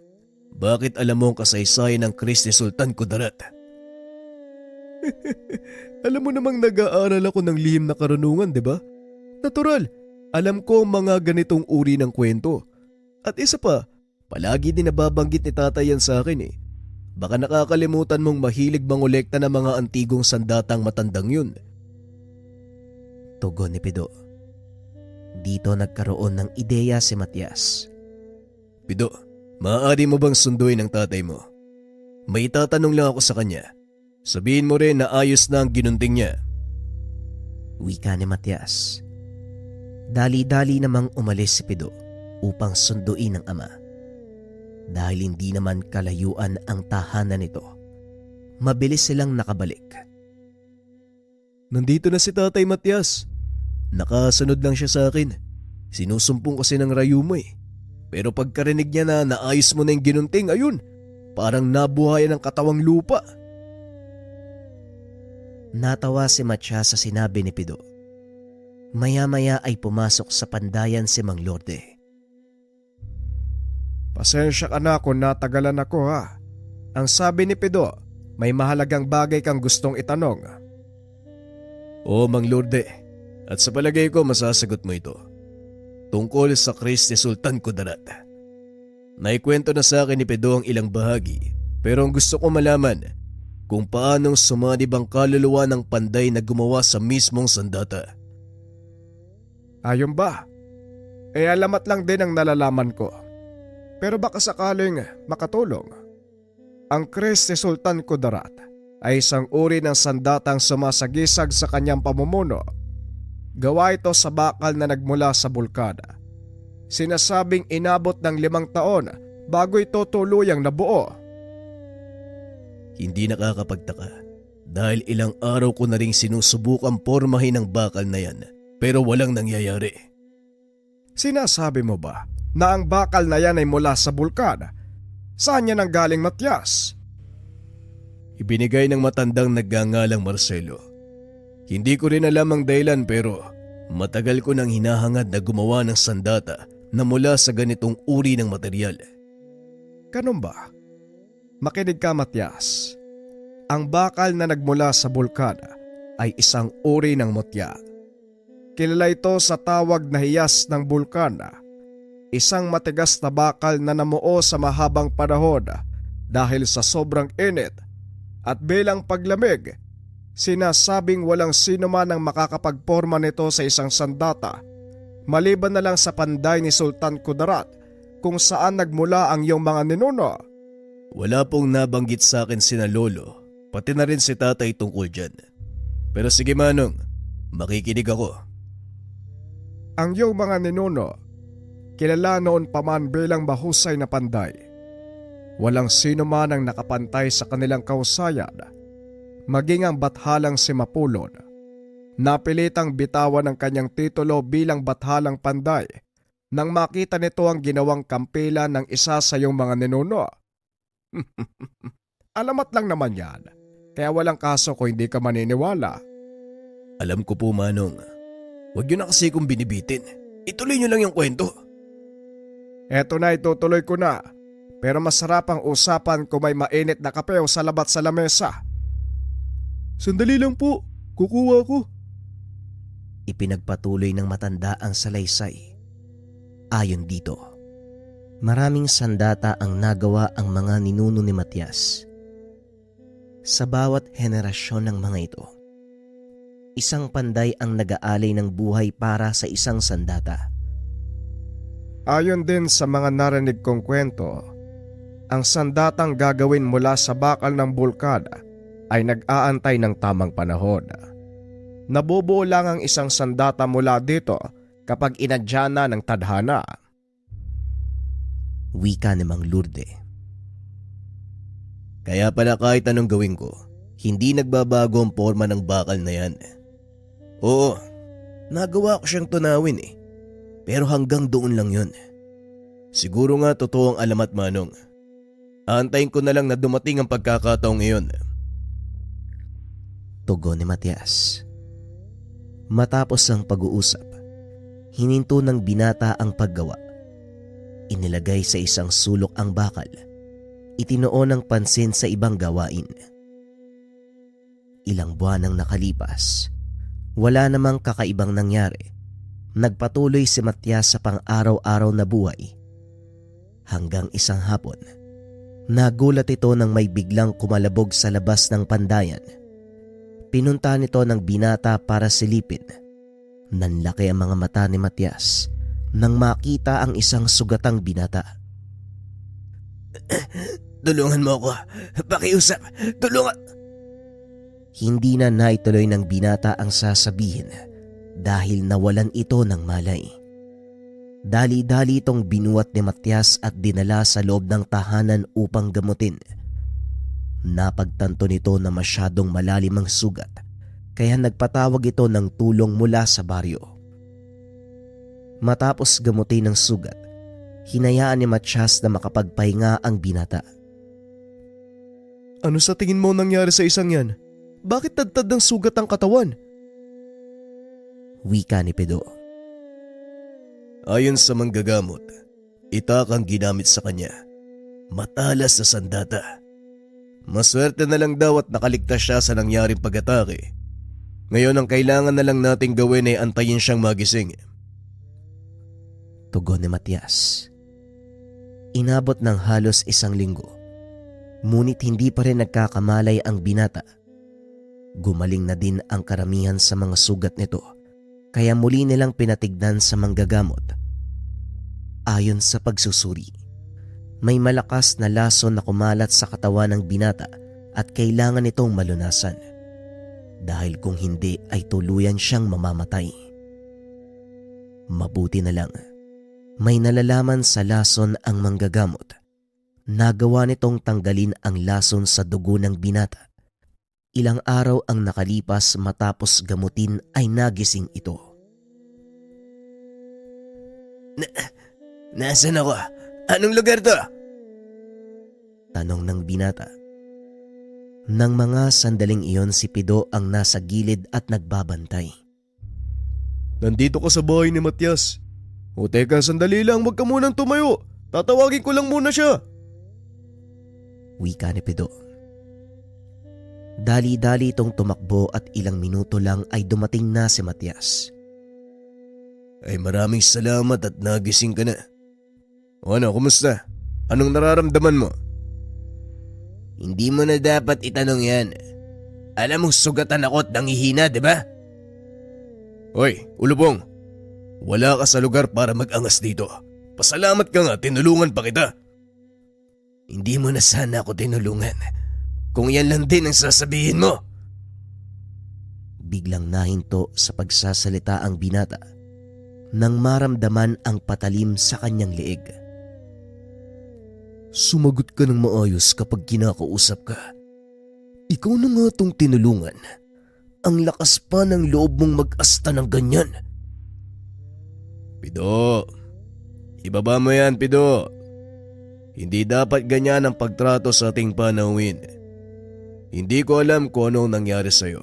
Bakit alam mo ang kasaysayan ng kris ni Sultan Kudarat? Alam mo namang nag-aaral ako ng lihim na karunungan, di ba? Natural, alam ko ang mga ganitong uri ng kwento. At isa pa, palagi din nababanggit ni tatay yan sa akin eh. Baka nakakalimutan mong mahilig mangolekta ng mga antigong sandatang matandang yun. Tugon ni Pido. Dito nagkaroon ng ideya si Matias. Pido, maaari mo bang sunduin ang tatay mo? May tatanong lang ako sa kanya. Sabihin mo rin na ayos na ang ginunting niya. Wika ni Matias. Dali-dali namang umalis si Pido upang sunduin ang ama. Dahil hindi naman kalayuan ang tahanan nito, mabilis silang nakabalik. Nandito na si Tatay Matias. Nakasunod lang siya sa akin. Sinusumpong kasi ng rayo mo eh. Pero pagkarinig niya na naayos mo na yung ginunting, ayun, parang nabuhayan ng katawang lupa. Natawa si Matias sa sinabi ni Pido. Maya-maya ay pumasok sa pandayan si Mang Lorde. Pasensya ka na kung natagalan ako ha. Ang sabi ni Pido, may mahalagang bagay kang gustong itanong. Oo, Mang Lorde. At sa palagay ko masasagot mo ito. Tungkol sa kris ni Sultan Kudarat. Naikwento na sa akin ni Pido ang ilang bahagi, pero ang gusto ko malaman kung paanong sumanib ang kaluluwa ng panday na gumawa sa mismong sandata. Ayun ba? Alamat lang din ang nalalaman ko. Pero baka sakaling makatulong. Ang kris ni Sultan Kudarat ay isang uri ng sandatang sumasagisag sa kanyang pamumuno. Gawa ito sa bakal na nagmula sa bulkan. Sinasabing inabot ng 5 taon bago ito tuluyang nabuo. Hindi nakakapagtaka dahil ilang araw ko na ring sinusubukan pormahin ang bakal na yan pero walang nangyayari. Sinasabi mo ba na ang bakal na yan ay mula sa bulkan? Saan yan ang galing, Matias? Ibinigay ng matandang nagngangalang Marcelo. Hindi ko rin alam ang dahilan pero matagal ko nang hinahangad na gumawa ng sandata na mula sa ganitong uri ng material. Ganun ba? Makinig ka, Matias. Ang bakal na nagmula sa bulkan ay isang uri ng mutya. Kilala ito sa tawag na hiyas ng bulkan. isang matigas na bakal na namuo sa mahabang panahon dahil sa sobrang init at bilang paglamig, sinasabing walang sino man ang makakapagporma nito sa isang sandata maliban na lang sa panday ni Sultan Kudarat kung saan nagmula ang iyong mga ninuno. Wala pong nabanggit sa akin sina lolo, pati na rin si tatay tungkol dyan. Pero sige Manong, makikinig ako. Ang iyong mga ninuno, kilala noon pa man bilang mahusay na panday. Walang sino man ang nakapantay sa kanilang kausayan, maging ang bathalang si Mapulon. Napilitang bitawan ang kanyang titulo bilang bathalang panday nang makita nito ang ginawang kampilan ng isa sa iyong mga ninuno. Alamat lang naman yan, kaya walang kaso kung hindi ka maniniwala. Alam ko po Manong, huwag yun na kasi kung binibitin. Ituloy nyo lang yung kwento. Eto na, itutuloy ko na. Pero masarap ang usapan kung may mainit na kape o salabat sa lamesa. Sandali lang po, kukuha ko. Ipinagpatuloy ng matanda ang salaysay. Ayon dito, maraming sandata ang nagawa ang mga ninuno ni Matias. Sa bawat henerasyon ng mga ito, isang panday ang nag-aalay ng buhay para sa isang sandata. Ayon din sa mga narinig kong kwento, ang sandatang gagawin mula sa bakal ng bulkan ay nag-aantay ng tamang panahon. Nabubuo lang ang isang sandata mula dito kapag inadya na ng tadhana. Wika ni Mang Lourdes. Kaya pala kahit anong gawin ko, hindi nagbabago ang forma ng bakal na yan. Oo, nagawa ko siyang tunawin eh. Pero hanggang doon lang yun. Siguro nga totoo ang alamat Manong. Aantayin ko na lang na dumating ang pagkakataong iyon. Tugon ni Matias. Matapos ang pag-uusap, hininto ng binata ang paggawa. Inilagay sa isang sulok ang bakal. Itinuon ng pansin sa ibang gawain. Ilang buwan ang nakalipas. Wala namang kakaibang nangyari. Nagpatuloy si Matias sa pang-araw-araw na buhay. Hanggang isang hapon, nagulat ito nang may biglang kumalabog sa labas ng pandayan. Pinunta nito ng binata para silipin. Nanlaki ang mga mata ni Matias nang makita ang isang sugatang binata. Tulungan mo ako. Pakiusap. Tulungan. Hindi na naituloy ng binata ang sasabihin dahil nawalan ito ng malay. Dali-dali itong binuhat ni Matias at dinala sa loob ng tahanan upang gamutin. Napagtanto nito na masyadong malalim ang sugat, kaya nagpatawag ito ng tulong mula sa baryo. Matapos gamutin ang sugat, hinayaan ni Matias na makapagpahinga ang binata. Ano sa tingin mo nangyari sa isang yan? Bakit tadtad ng sugat ang katawan? Wika ni Pedro. Ayon sa manggagamot, itak ang ginamit sa kanya. Matalas na sandata. Maswerte na lang daw at nakaligtas siya sa nangyaring pag-atake. Ngayon ang kailangan na lang nating gawin ay antayin siyang magising. Tugon ni Matias. Inabot ng halos isang linggo, ngunit hindi pa rin nagkakamalay ang binata. Gumaling na din ang karamihan sa mga sugat nito, kaya muli nilang pinatignan sa manggagamot. Ayon sa pagsusuri, may malakas na lason na kumalat sa katawan ng binata at kailangan itong malunasan. Dahil kung hindi ay tuluyan siyang mamamatay. Mabuti na lang, may nalalaman sa lason ang manggagamot. Nagawa nitong tanggalin ang lason sa dugo ng binata. Ilang araw ang nakalipas matapos gamutin ay nagising ito. Nasaan ako? Anong lugar to? Tanong ng binata. Nang mga sandaling iyon si Pido ang nasa gilid at nagbabantay. Nandito ka sa bahay ni Matias. O teka, sandali lang, huwag ka munang tumayo. Tatawagin ko lang muna siya. Wika ni Pido. Dali-dali itong tumakbo at ilang minuto lang ay dumating na si Matias. Ay maraming salamat at nagising ka na. O ano, kumusta? Anong nararamdaman mo? Hindi mo na dapat itanong yan. Alam mong sugatan ako at nangihina, di ba? Hoy, Ulubong. Wala ka sa lugar para mag-angas dito. Pasalamat ka nga, tinulungan pa kita. Hindi mo na sana ako tinulungan. Kung yan lang din ang sasabihin mo. Biglang nahinto sa pagsasalita ang binata nang maramdaman ang patalim sa kanyang leeg. Sumagot ka ng maayos kapag kinakausap ka. Ikaw na nga tong tinulungan. Ang lakas pa ng loob mong mag-asta ng ganyan. Pido, ibaba mo yan, Pido. Hindi dapat ganyan ang pagtrato sa ating panauhin. Hindi ko alam kung anong nangyari sa'yo.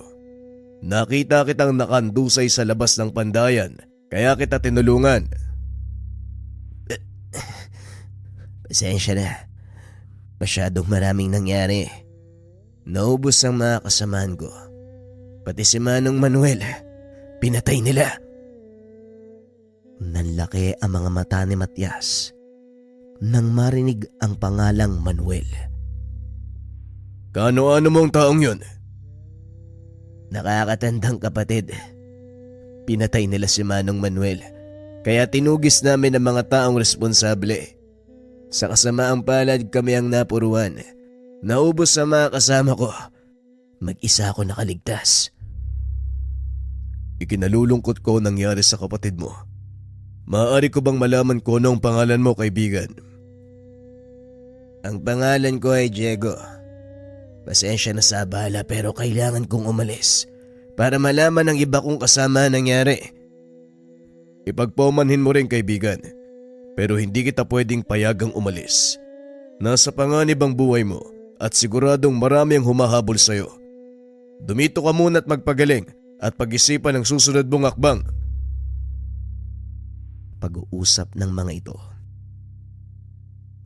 Nakita kitang nakandusay sa labas ng pandayan, kaya kita tinulungan. Pasensya na. Masyadong maraming nangyari. Naubos ang mga kasamahan ko. Pati si Manong Manuel, pinatay nila. Nanlaki ang mga mata ni Matias nang marinig ang pangalang Manuel. Kaano-ano mong taong yun? Nakakatandang kapatid. Pinatay nila si Manong Manuel, kaya tinugis namin ang mga taong responsable. Sa kasamaang palad kami ang napuruan. Naubos sa mga kasama ko. Mag-isa ako nakaligtas. Ikinalulungkot ko ang nangyari sa kapatid mo. Maaari ko bang malaman ko anong pangalan mo, kaibigan? Ang pangalan ko ay Diego. Pasensya na sa abala pero kailangan kong umalis para malaman ng iba kong kasama ang nangyari. Ipagpaumanhin mo rin, kaibigan. Pero hindi kita pwedeng payagang umalis. Nasa panganib ang buhay mo at siguradong marami ang humahabol sa'yo. Dumito ka muna at magpagaling at pag-isipan ang susunod mong akbang. Pag-uusap ng mga ito.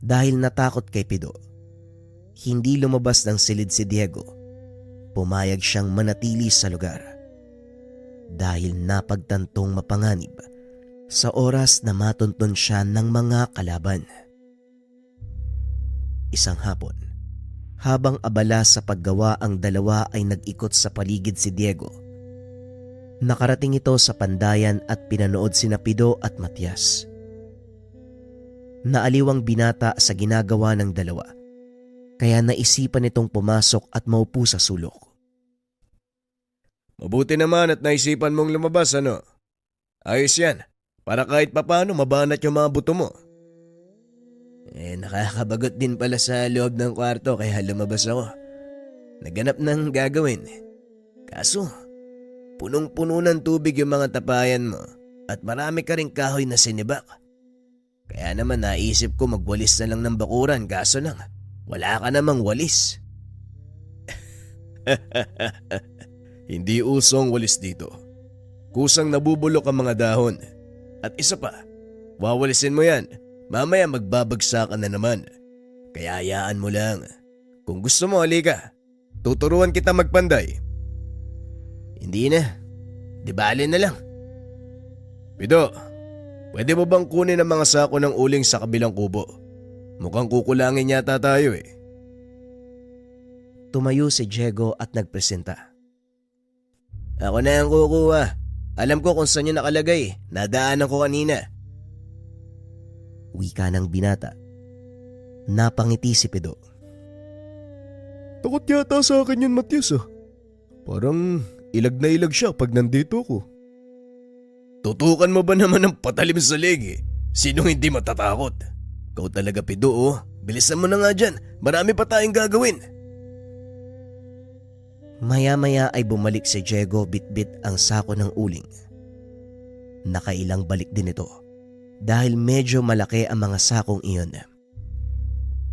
Dahil natakot kay Pido, hindi lumabas ng silid si Diego. Pumayag siyang manatili sa lugar. Dahil napagtantong mapanganib sa oras na matunton siya ng mga kalaban. Isang hapon, habang abala sa paggawa ang dalawa ay nag-ikot sa paligid si Diego. Nakarating ito sa pandayan at pinanood sina Pido at Matias. Naaliw ang binata sa ginagawa ng dalawa, kaya naisipan nitong pumasok at maupo sa sulok. Mabuti naman at naisipan mong lumabas, ano? Ayos yan, para kahit papano mabanat yung mga buto mo. Nakakabagot din pala sa loob ng kwarto kaya lumabas ako. Naganap ng gagawin. Kaso, punong-puno ng tubig yung mga tapayan mo at marami ka ring kahoy na sinibak. Kaya naman naisip ko magwalis na lang ng bakuran kaso lang, wala ka namang walis. Hindi usong walis dito. Kusang nabubulok ang mga dahon. At isa pa, wawalisin mo yan. Mamaya magbabagsakan na naman. Kaya hayaan mo lang. Kung gusto mo, halika. Tuturuan kita magpanday. Hindi na. Di bale na lang. Pido, pwede mo bang kunin ang mga sako ng uling sa kabilang kubo? Mukhang kukulangin yata tayo eh. Tumayo si Diego at nagpresenta. Ako na ang kukuha. Alam ko kung saan yun nakalagay. Nadaanan ko kanina. Wika ng binata. Napangiti si Pido. Takot yata sa akin yun, Matias ah. Parang ilag na ilag siya pag nandito ko. Tutukan mo ba naman ng patalim sa leg eh? Sinong hindi matatakot? Ikaw talaga, Pido oh. Bilisan mo na nga dyan. Marami pa tayong gagawin. Maya-maya ay bumalik si Diego bitbit ang sako ng uling. Nakailang balik din ito dahil medyo malaki ang mga sakong iyon.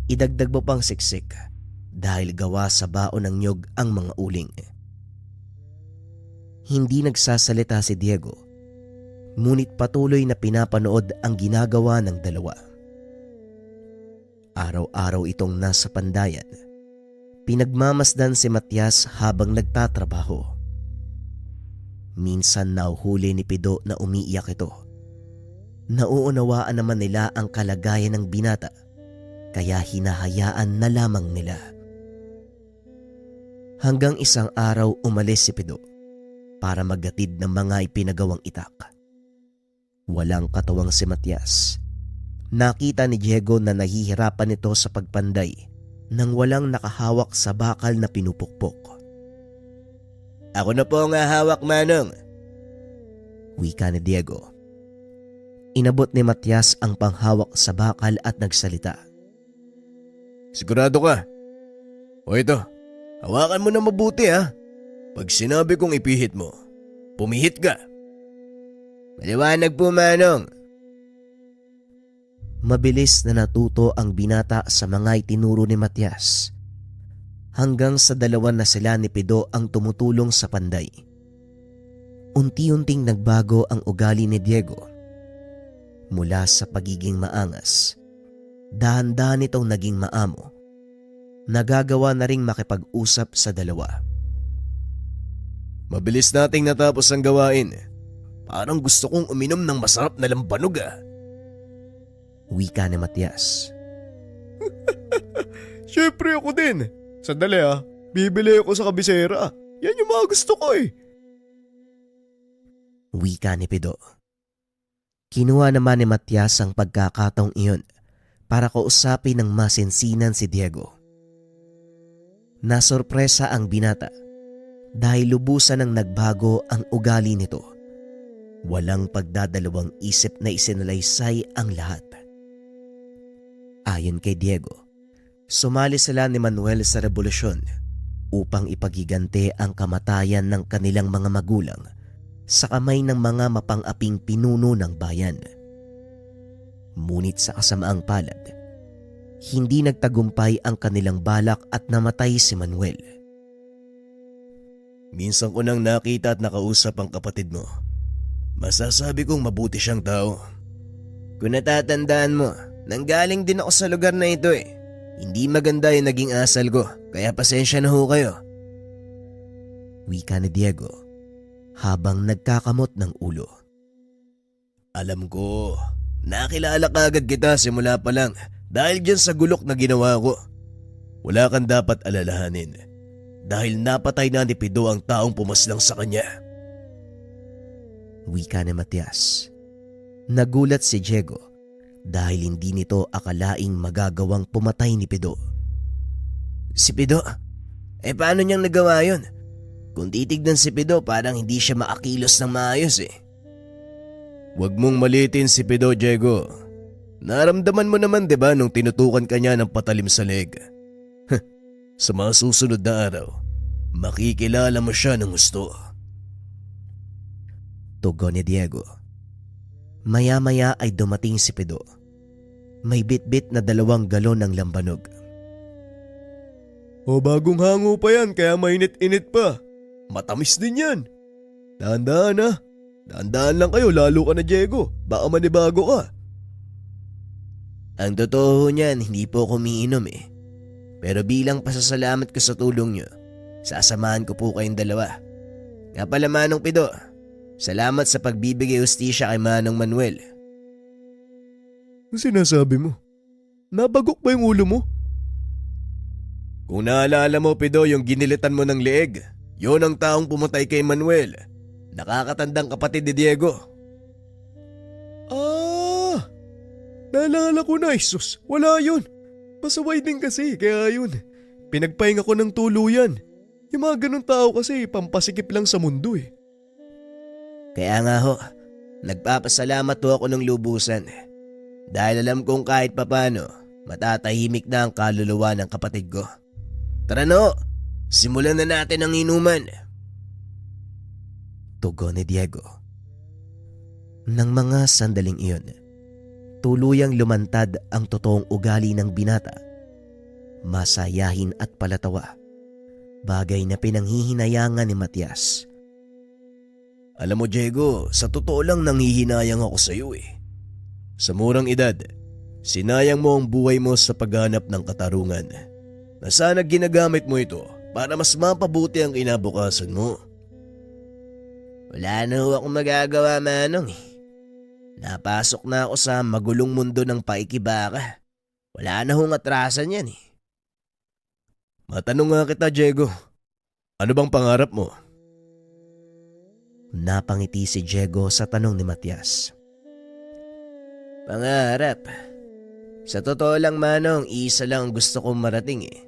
Idagdag mo pang siksik dahil gawa sa baon ng nyog ang mga uling. Hindi nagsasalita si Diego, ngunit patuloy na pinapanood ang ginagawa ng dalawa. Araw-araw itong nasa pandayan. Pinagmamasdan si Matias habang nagtatrabaho. Minsan nauhuli ni Pido na umiiyak ito. Nauunawaan naman nila ang kalagayan ng binata, kaya hinahayaan na lamang nila. Hanggang isang araw umalis si Pido para maghatid ng mga ipinagawang itak. Walang katawang si Matias. Nakita ni Diego na nahihirapan ito sa pagpanday nang walang nakahawak sa bakal na pinupukpok. Ako na po ang hahawak, Manong. Wika ni Diego. Inabot ni Matias ang panghawak sa bakal at nagsalita. Sigurado ka? O ito, hawakan mo na mabuti ha. Pag sinabi kong ipihit mo, pumihit ka. Maliwanag po, Manong. Mabilis na natuto ang binata sa mga itinuro ni Matias. Hanggang sa dalawa na sila ni Pido ang tumutulong sa panday. Unti-unting nagbago ang ugali ni Diego. Mula sa pagiging maangas, dahan-dahan itong naging maamo. Nagagawa na ring makipag-usap sa dalawa. Mabilis nating natapos ang gawain. Parang gusto kong uminom ng masarap na lambanog ah. Wika ni Matias. Siyempre ako din. Sandali bibili ako sa kabisera. Yan yung mga gusto ko eh. Wika ni Pido. Kinuha naman ni Matias ang pagkakataong iyon para kausapin ng masinsinan si Diego. Nasorpresa ang binata dahil lubusan ng nagbago ang ugali nito. Walang pagdadalawang isip na isinalaysay ang lahat. Ayon kay Diego, sumali sila ni Manuel sa revolusyon upang ipagigante ang kamatayan ng kanilang mga magulang sa kamay ng mga mapang-aping pinuno ng bayan. Ngunit sa kasamaang palad, hindi nagtagumpay ang kanilang balak at namatay si Manuel. Minsan ko nang nakita at nakausap ang kapatid mo. Masasabi kong mabuti siyang tao. Kung natatandaan mo, nanggaling din ako sa lugar na ito eh. Hindi maganda yung naging asal ko, kaya pasensya na ho kayo. Wika ni Diego habang nagkakamot ng ulo. Alam ko, nakilala kaagad kita simula pa lang dahil dyan sa gulok na ginawa ko. Wala kang dapat alalahanin dahil napatay na ni Pido ang taong pumaslang sa kanya. Wika ni Matias. Nagulat si Diego dahil hindi nito akalaing magagawang pumatay ni Pido. Si Pido? Paano niyang nagawa yun? Kung titignan si Pido parang hindi siya makakilos ng maayos eh. Huwag mong malitin si Pido, Diego. Naramdaman mo naman 'di ba nung tinutukan ka niya ng patalim sa leg? Sa mga susunod na araw, makikilala mo siya ng gusto. Tugon ni Diego. Maya-maya ay dumating si Pido. May bit-bit na 2 galon ng lambanog. O bagong hango pa yan kaya mainit-init pa. Matamis din yan. Dahan-dahan ha. Dahan-dahan lang kayo lalo ka na Diego. Baka manibago ka. Ang totoo niyan, hindi po ako umiinom eh. Pero bilang pasasalamat ko sa tulong niyo, sasamahan ko po kayong dalawa. Nga pala Manong Pido, salamat sa pagbibigay hustisya kay Manong Manuel. Ang sinasabi mo? Nabagok ba yung ulo mo? Kung naalala mo Pido yung ginilitan mo ng leeg, yun ang taong pumatay kay Manuel. Nakakatandang kapatid ni Diego. Naalala ko na, Isus. Wala yun. Pasaway din kasi, kaya yun. Pinagpahinga ko ng tuluyan. Yung mga ganun tao kasi pampasikip lang sa mundo eh. Kaya nga ho, nagpapasalamat ho ako ng lubusan. Dahil alam kong kahit papano, matatahimik na ang kaluluwa ng kapatid ko. Tara na ho, simulan na natin ang inuman. Tugon ni Diego. Nang mga sandaling iyon, tuluyang lumantad ang totoong ugali ng binata. Masayahin at palatawa, bagay na pinanghihinayangan ni Matias. Alam mo Diego, sa totoo lang nanghihinayang ako sa iyo eh. Sa murang edad, sinayang mo ang buhay mo sa paghanap ng katarungan. Na sana ginagamit mo ito para mas mapabuti ang kinabukasan mo. Wala na ho akong magagawa Manong eh. Napasok na ako sa magulong mundo ng paikibaka. Wala na hong atrasan yan eh. Matanong nga kita, Diego. Ano bang pangarap mo? Napangiti si Diego sa tanong ni Matias. Pangarap? Sa totoo lang, Manong, isa lang ang gusto kong marating eh.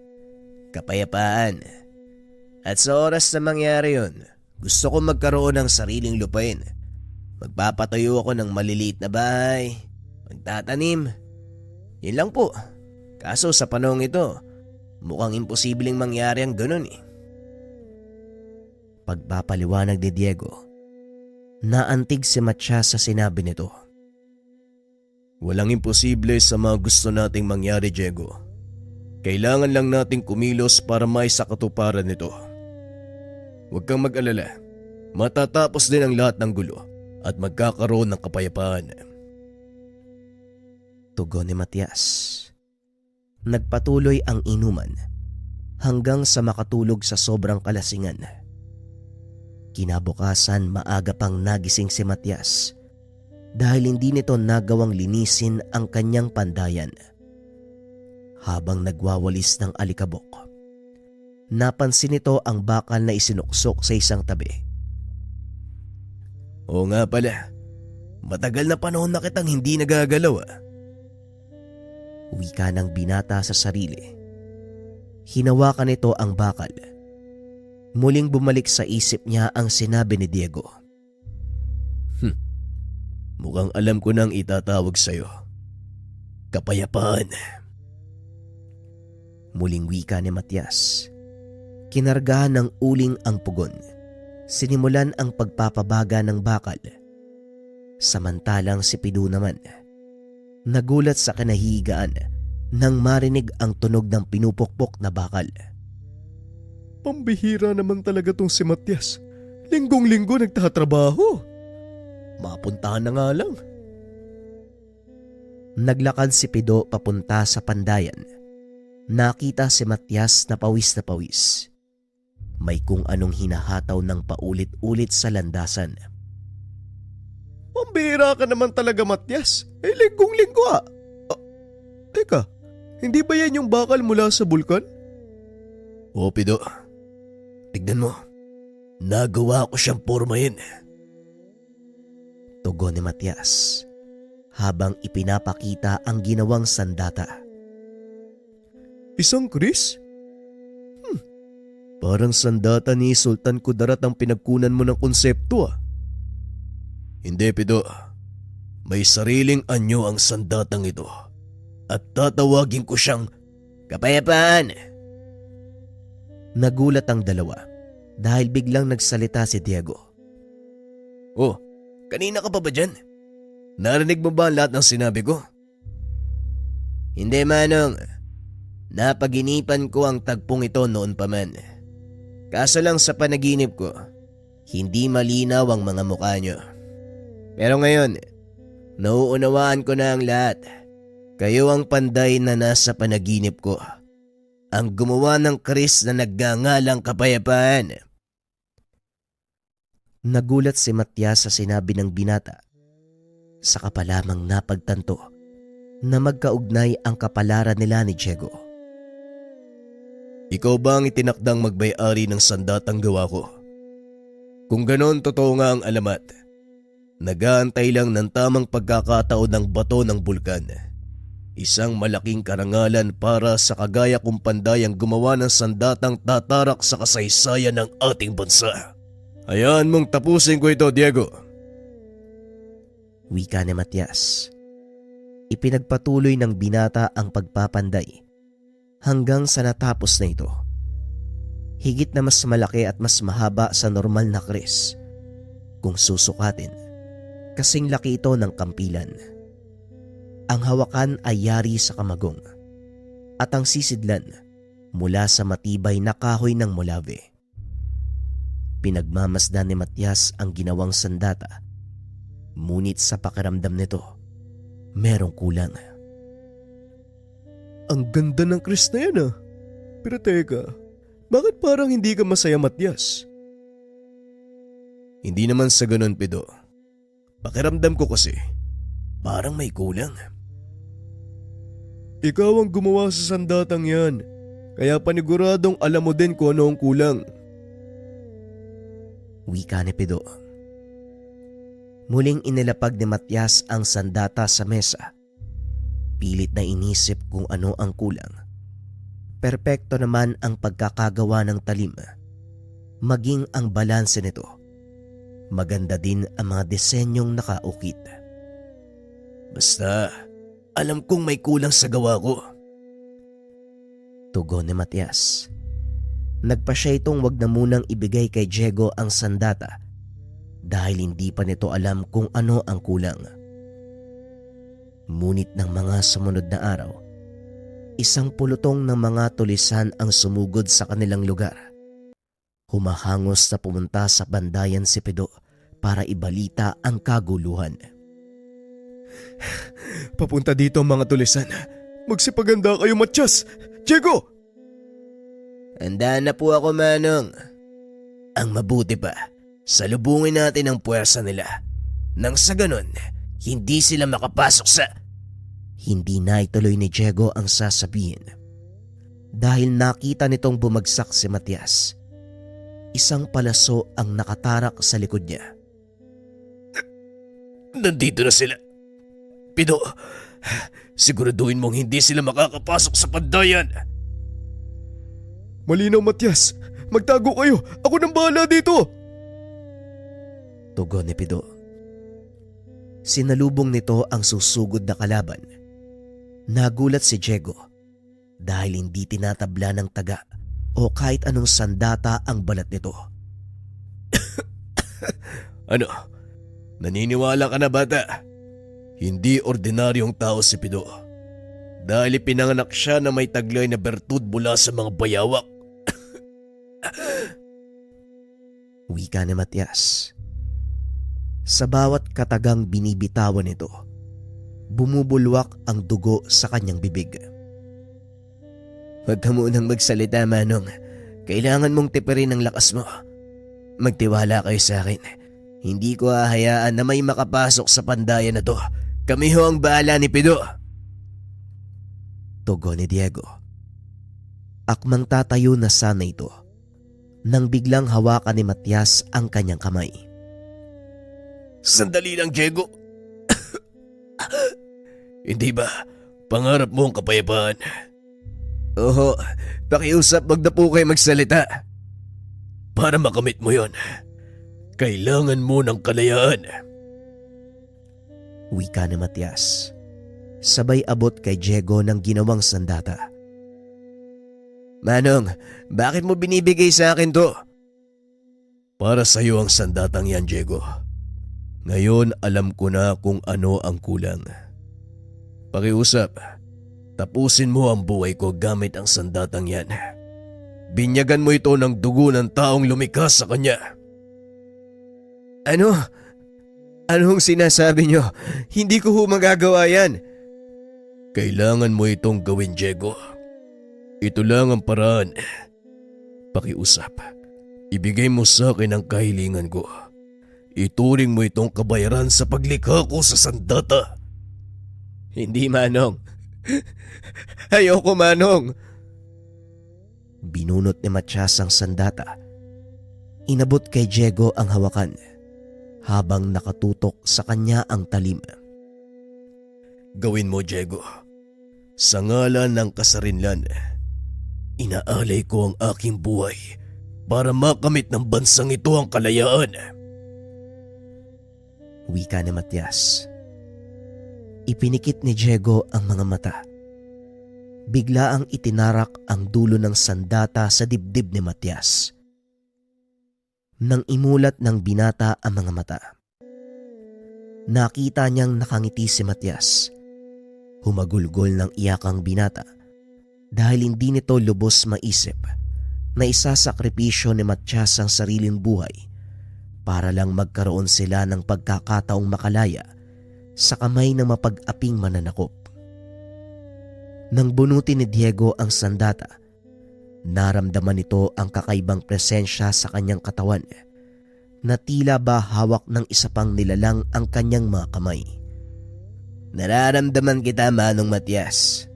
Kapayapaan. At sa oras na mangyari yun, gusto kong magkaroon ng sariling lupain. Magpapatayo ako ng maliliit na bahay. Magtatanim. Yun lang po. Kaso sa panahong ito, mukhang imposibleng mangyari ang ganun eh. Pagpapaliwanag ni Diego, naantig si Matias sa sinabi nito. Walang imposible sa mga gusto nating mangyari, Diego. Kailangan lang nating kumilos para maisakatuparan nito. Huwag kang mag-alala. Matatapos din ang lahat ng gulo at magkakaroon ng kapayapaan. Tugon ni Matias. Nagpatuloy ang inuman hanggang sa makatulog sa sobrang kalasingan. Kinabukasan maaga pang nagising si Matias dahil hindi nito nagawang linisin ang kanyang pandayan. Habang nagwawalis ng alikabok, napansin nito ang bakal na isinuksok sa isang tabi. Oo nga pala, matagal na panahon na kitang hindi nagagalaw ah. Wika ng binata sa sarili. Hinawakan nito ang bakal. Muling bumalik sa isip niya ang sinabi ni Diego. Mukhang alam ko nang itatawag sa'yo. Kapayapaan. Muling wika ni Matias. Kinargahan ng uling ang pugon. Sinimulan ang pagpapabaga ng bakal. Samantalang si Pido naman, nagulat sa kinahigaan nang marinig ang tunog ng pinupukpok na bakal. Pambihira naman talaga tong si Matias. Linggong-linggo nagtatrabaho. Mapuntahan na nga lang. Naglakad si Pido papunta sa pandayan. Nakita si Matias na pawis. May kung anong hinahataw ng paulit-ulit sa landasan. Pambihira ka naman talaga, Matias. Linggong-linggo ah. Teka, hindi ba yan yung bakal mula sa bulkan? Oo, Pido. Tignan mo. Nagawa ko siyang pormahin. Tugon ni Matias habang ipinapakita ang ginawang sandata. Isang Chris? Parang sandata ni Sultan Kudarat ang pinagkunan mo ng konsepto ah. Hindi, Pido. May sariling anyo ang sandatang ito at tatawagin ko siyang Kapayapaan! Nagulat ang dalawa dahil biglang nagsalita si Diego. Oh, kanina ka pa ba dyan? Narinig mo ba lahat ng sinabi ko? Hindi, Manong. Napaginipan ko ang tagpong ito noon pa man. Kaso lang sa panaginip ko, hindi malinaw ang mga mukha nyo. Pero ngayon, nauunawaan ko na ang lahat. Kayo ang panday na nasa panaginip ko. Ang gumawa ng Chris na nagngangalang Kapayapaan. Nagulat si Matias sa sinabi ng binata. Saka pa lamang napagtanto na magkaugnay ang kapalaran nila ni Diego. Ikaw ba ang itinakdang magbay-ari ng sandatang gawa ko? Kung ganon, totoo nga ang alamat. Nag-aantay lang ng tamang pagkakataon ng bato ng bulkan. Isang malaking karangalan para sa kagaya kong pandayang gumawa ng sandatang tatarak sa kasaysayan ng ating bansa. Hayaan mong tapusin ko ito, Diego. Wika ni Matias. Ipinagpatuloy ng binata ang pagpapanday hanggang sa natapos na ito. Higit na mas malaki at mas mahaba sa normal na Chris. Kung susukatin, kasing laki ito ng kampilan. Ang hawakan ay yari sa kamagong at ang sisidlan mula sa matibay na kahoy ng molave. Pinagmamasdan ni Matias ang ginawang sandata, ngunit sa pakiramdam nito, merong kulang. Ang ganda ng Chris na yan ah. Pero teka, bakit parang hindi ka masaya, Matias? Hindi naman sa ganun, Pido. Pakiramdam ko kasi, Parang may kulang. Ikaw ang gumawa sa sandatang yan, kaya paniguradong alam mo din kung ano ang kulang. Wika ni Pido. Muling inilapag ni Matias ang sandata sa mesa. Pilit na inisip kung ano ang kulang. Perpekto naman ang pagkakagawa ng talim. Maging ang balanse nito. Maganda din ang mga disenyong nakaukit. Basta, alam kong may kulang sa gawa ko. Tugon ni Matias. Nagpa siya itong wag na munang ibigay kay Diego ang sandata dahil hindi pa nito alam kung ano ang kulang. Ngunit ng mga sumunod na araw, isang pulutong ng mga tulisan ang sumugod sa kanilang lugar. Humahangos na pumunta sa bandayan si Pido para ibalita ang kaguluhan. Papunta dito ang mga tulisan. Magsipaganda kayo, Matias! Diego! Handa na po ako, Manong. Ang mabuti pa, salubungin natin ang puwersa nila. Nang sa ganon, hindi sila makapasok sa... Hindi na ituloy ni Diego ang sasabihin. Dahil nakita nitong bumagsak si Matias. Isang palaso ang nakatarak sa likod niya. Nandito na sila. Pido, siguraduhin mong hindi sila makakapasok sa pandayan. Malinaw, Matias. Magtago kayo. Ako nang bahala dito. Tugon ni Pido. Sinalubong nito ang susugod na kalaban. Nagulat si Diego dahil hindi tinatabla ng taga o kahit anong sandata ang balat nito. Ano? Naniniwala ka na, bata? Hindi ordinaryong tao si Pido. Dahil pinanganak siya na may taglay na bertud mula sa mga bayawak. Wika ni Matias. Sa bawat katagang binibitawan nito, bumubulwak ang dugo sa kanyang bibig. Huwag ka munang magsalita, Manong. Kailangan mong tipirin ang lakas mo. Magtiwala kayo sa akin. Hindi ko hahayaan na may makapasok sa pandayan na to. Kami ho ang bahala ni Pido. Tugon ni Diego. Akmang tatayo na sana ito nang biglang hawakan ni Matias ang kanyang kamay. Sandali lang, Diego. Hindi ba pangarap mo ang kapayapaan? Oo, pakiusap, wag na po kayo magsalita. Para makamit mo yon, kailangan mo ng kalayaan. Wika ni Matias. Sabay abot kay Diego ng ginawang sandata. Manong, bakit mo binibigay sa akin to? Para sa iyo ang sandatang yan, Diego. Ngayon alam ko na kung ano ang kulang. Pakiusap, tapusin mo ang buhay ko gamit ang sandatang yan. Binyagan mo ito ng dugo ng taong lumikha sa kanya. Ano? Anong sinasabi nyo? Hindi ko ho magagawa yan. Kailangan mo itong gawin, Diego. Ito lang ang paraan. Pakiusap, ibigay mo sa akin ang kahilingan ko. Ituring mo itong kabayaran sa paglikha ko sa sandata. Hindi, Manong. Ayoko, Manong. Binunot ni Matias ang sandata. Inabot kay Diego ang hawakan habang nakatutok sa kanya ang talim. Gawin mo, Diego. Sa ngalan ng kasarinlan, inaalay ko ang aking buhay para makamit ng bansang ito ang kalayaan. Wika ni Matias. Ipinikit ni Diego ang mga mata. Bigla ang itinarak ang dulo ng sandata sa dibdib ni Matias. Nang imulat ng binata ang mga mata, nakita niyang nakangiti si Matias. Humagulgol ng iyakang binata dahil hindi nito lubos maisip na isasakripisyo ni Matias ang sariling buhay para lang magkaroon sila ng pagkakataong makalaya sa kamay ng mapag-aping mananakop. Nang bunutin ni Diego ang sandata, naramdaman nito ang kakaibang presensya sa kanyang katawan na tila ba hawak ng isa pang nilalang ang kanyang mga kamay. Nararamdaman kita, Manong Matias.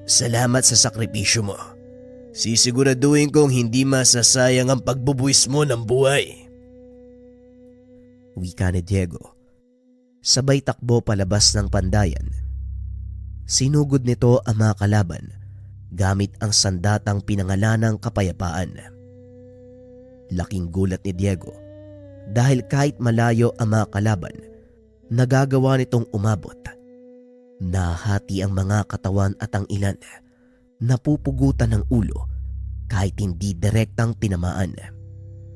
Salamat sa sakripisyo mo. Sisiguraduhin kong hindi masasayang ang pagbubuwis mo ng buhay. Wika ni Diego. Sabay takbo palabas ng pandayan. Sinugod nito ang mga kalaban gamit ang sandatang pinangalanang kapayapaan. Laking gulat ni Diego dahil kahit malayo ang mga kalaban, nagagawa nitong umabot. Nahati ang mga katawan at ang ilan napupugutan ng ulo kahit hindi direktang tinamaan.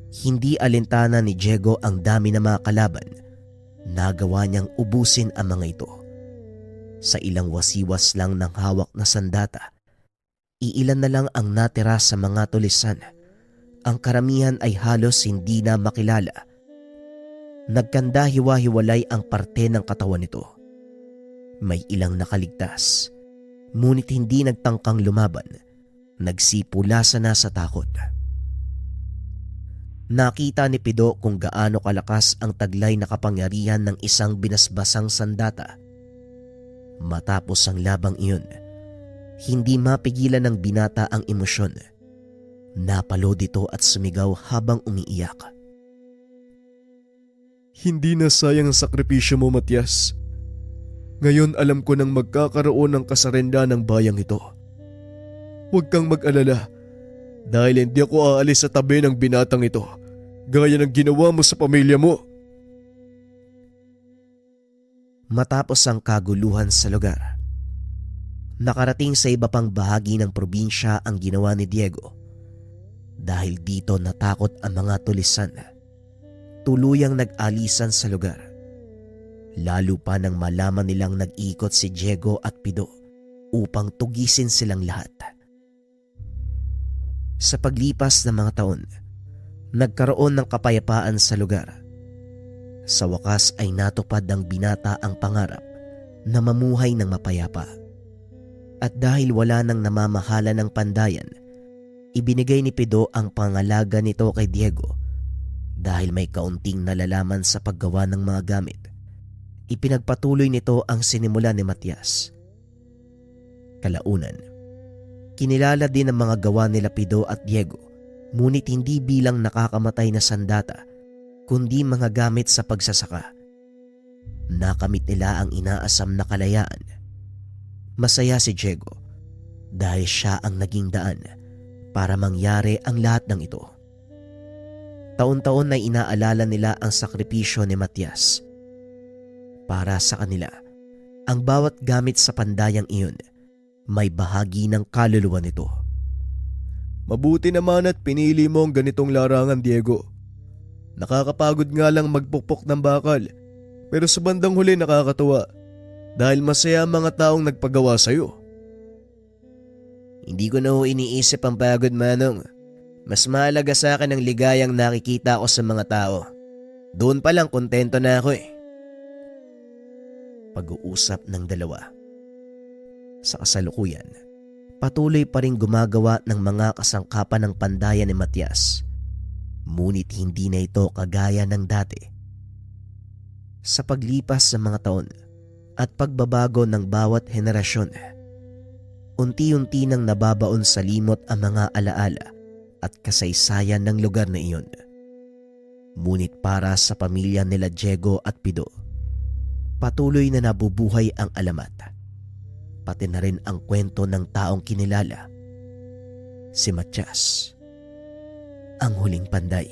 Hindi alintana ni Diego ang dami ng mga kalaban. Nagawa niyang ubusin ang mga ito. Sa ilang wasiwas lang ng hawak na sandata, iilan na lang ang natira sa mga tulisan. Ang karamihan ay halos hindi na makilala. Nagkanda hiwa-hiwalay ang parte ng katawan nito. May ilang nakaligtas, ngunit hindi nagtangkang lumaban. Nagsipulasa na sa takot. Nakita ni Pido kung gaano kalakas ang taglay na kapangyarihan ng isang binasbasang sandata. Matapos ang labang iyon, hindi mapigilan ng binata ang emosyon. Napalo dito at sumigaw habang umiiyak. Hindi na sayang ang sakripisyo mo, Matias. Ngayon alam ko nang magkakaroon ng kasarenda ng bayang ito. Huwag kang mag-alala dahil hindi ako aalis sa tabi ng binatang ito gaya ng ginawa mo sa pamilya mo. Matapos ang kaguluhan sa lugar, nakarating sa iba pang bahagi ng probinsya ang ginawa ni Diego. Dahil dito natakot ang mga tulisan. Tuluyang nag-alisan sa lugar. Lalo pa nang malaman nilang nag-ikot si Diego at Pido upang tugisin silang lahat. Sa paglipas ng mga taon, nagkaroon ng kapayapaan sa lugar. Sa wakas ay natupad ng binata ang pangarap na mamuhay ng mapayapa. At dahil wala nang namamahala ng pandayan, ibinigay ni Pido ang pangalaga nito kay Diego. Dahil may kaunting nalalaman sa paggawa ng mga gamit, ipinagpatuloy nito ang sinimula ni Matias. Kalaunan, kinilala din ang mga gawa nila Pido at Diego, ngunit hindi bilang nakakamatay na sandata, kundi mga gamit sa pagsasaka. Nakamit nila ang inaasam na kalayaan. Masaya si Diego dahil siya ang naging daan para mangyari ang lahat ng ito. Taon-taon na inaalala nila ang sakripisyo ni Matias. Para sa kanila, ang bawat gamit sa pandayang iyon may bahagi ng kaluluwa nito. Mabuti naman at pinili mo ang ganitong larangan, Diego. Nakakapagod nga lang magpukpok ng bakal, pero sa bandang huli nakakatuwa dahil masaya ang mga taong nagpagawa sa'yo. Hindi ko na ho iniisip ang pagod, Manong. Mas mahalaga sa akin ang ligayang nakikita ko sa mga tao. Doon pa lang kontento na ako eh. Pag-uusap ng dalawa. Sa kasalukuyan, patuloy pa rin gumagawa ng mga kasangkapan ng pandayan ni Matias. Ngunit hindi na ito kagaya ng dati. Sa paglipas ng mga taon at pagbabago ng bawat henerasyon, unti-unti nang nababaon sa limot ang mga alaala at kasaysayan ng lugar na iyon. Ngunit para sa pamilya nila Diego at Pido, patuloy na nabubuhay ang alamat. Pati na rin ang kwento ng taong kinilala, si Matias, ang huling panday.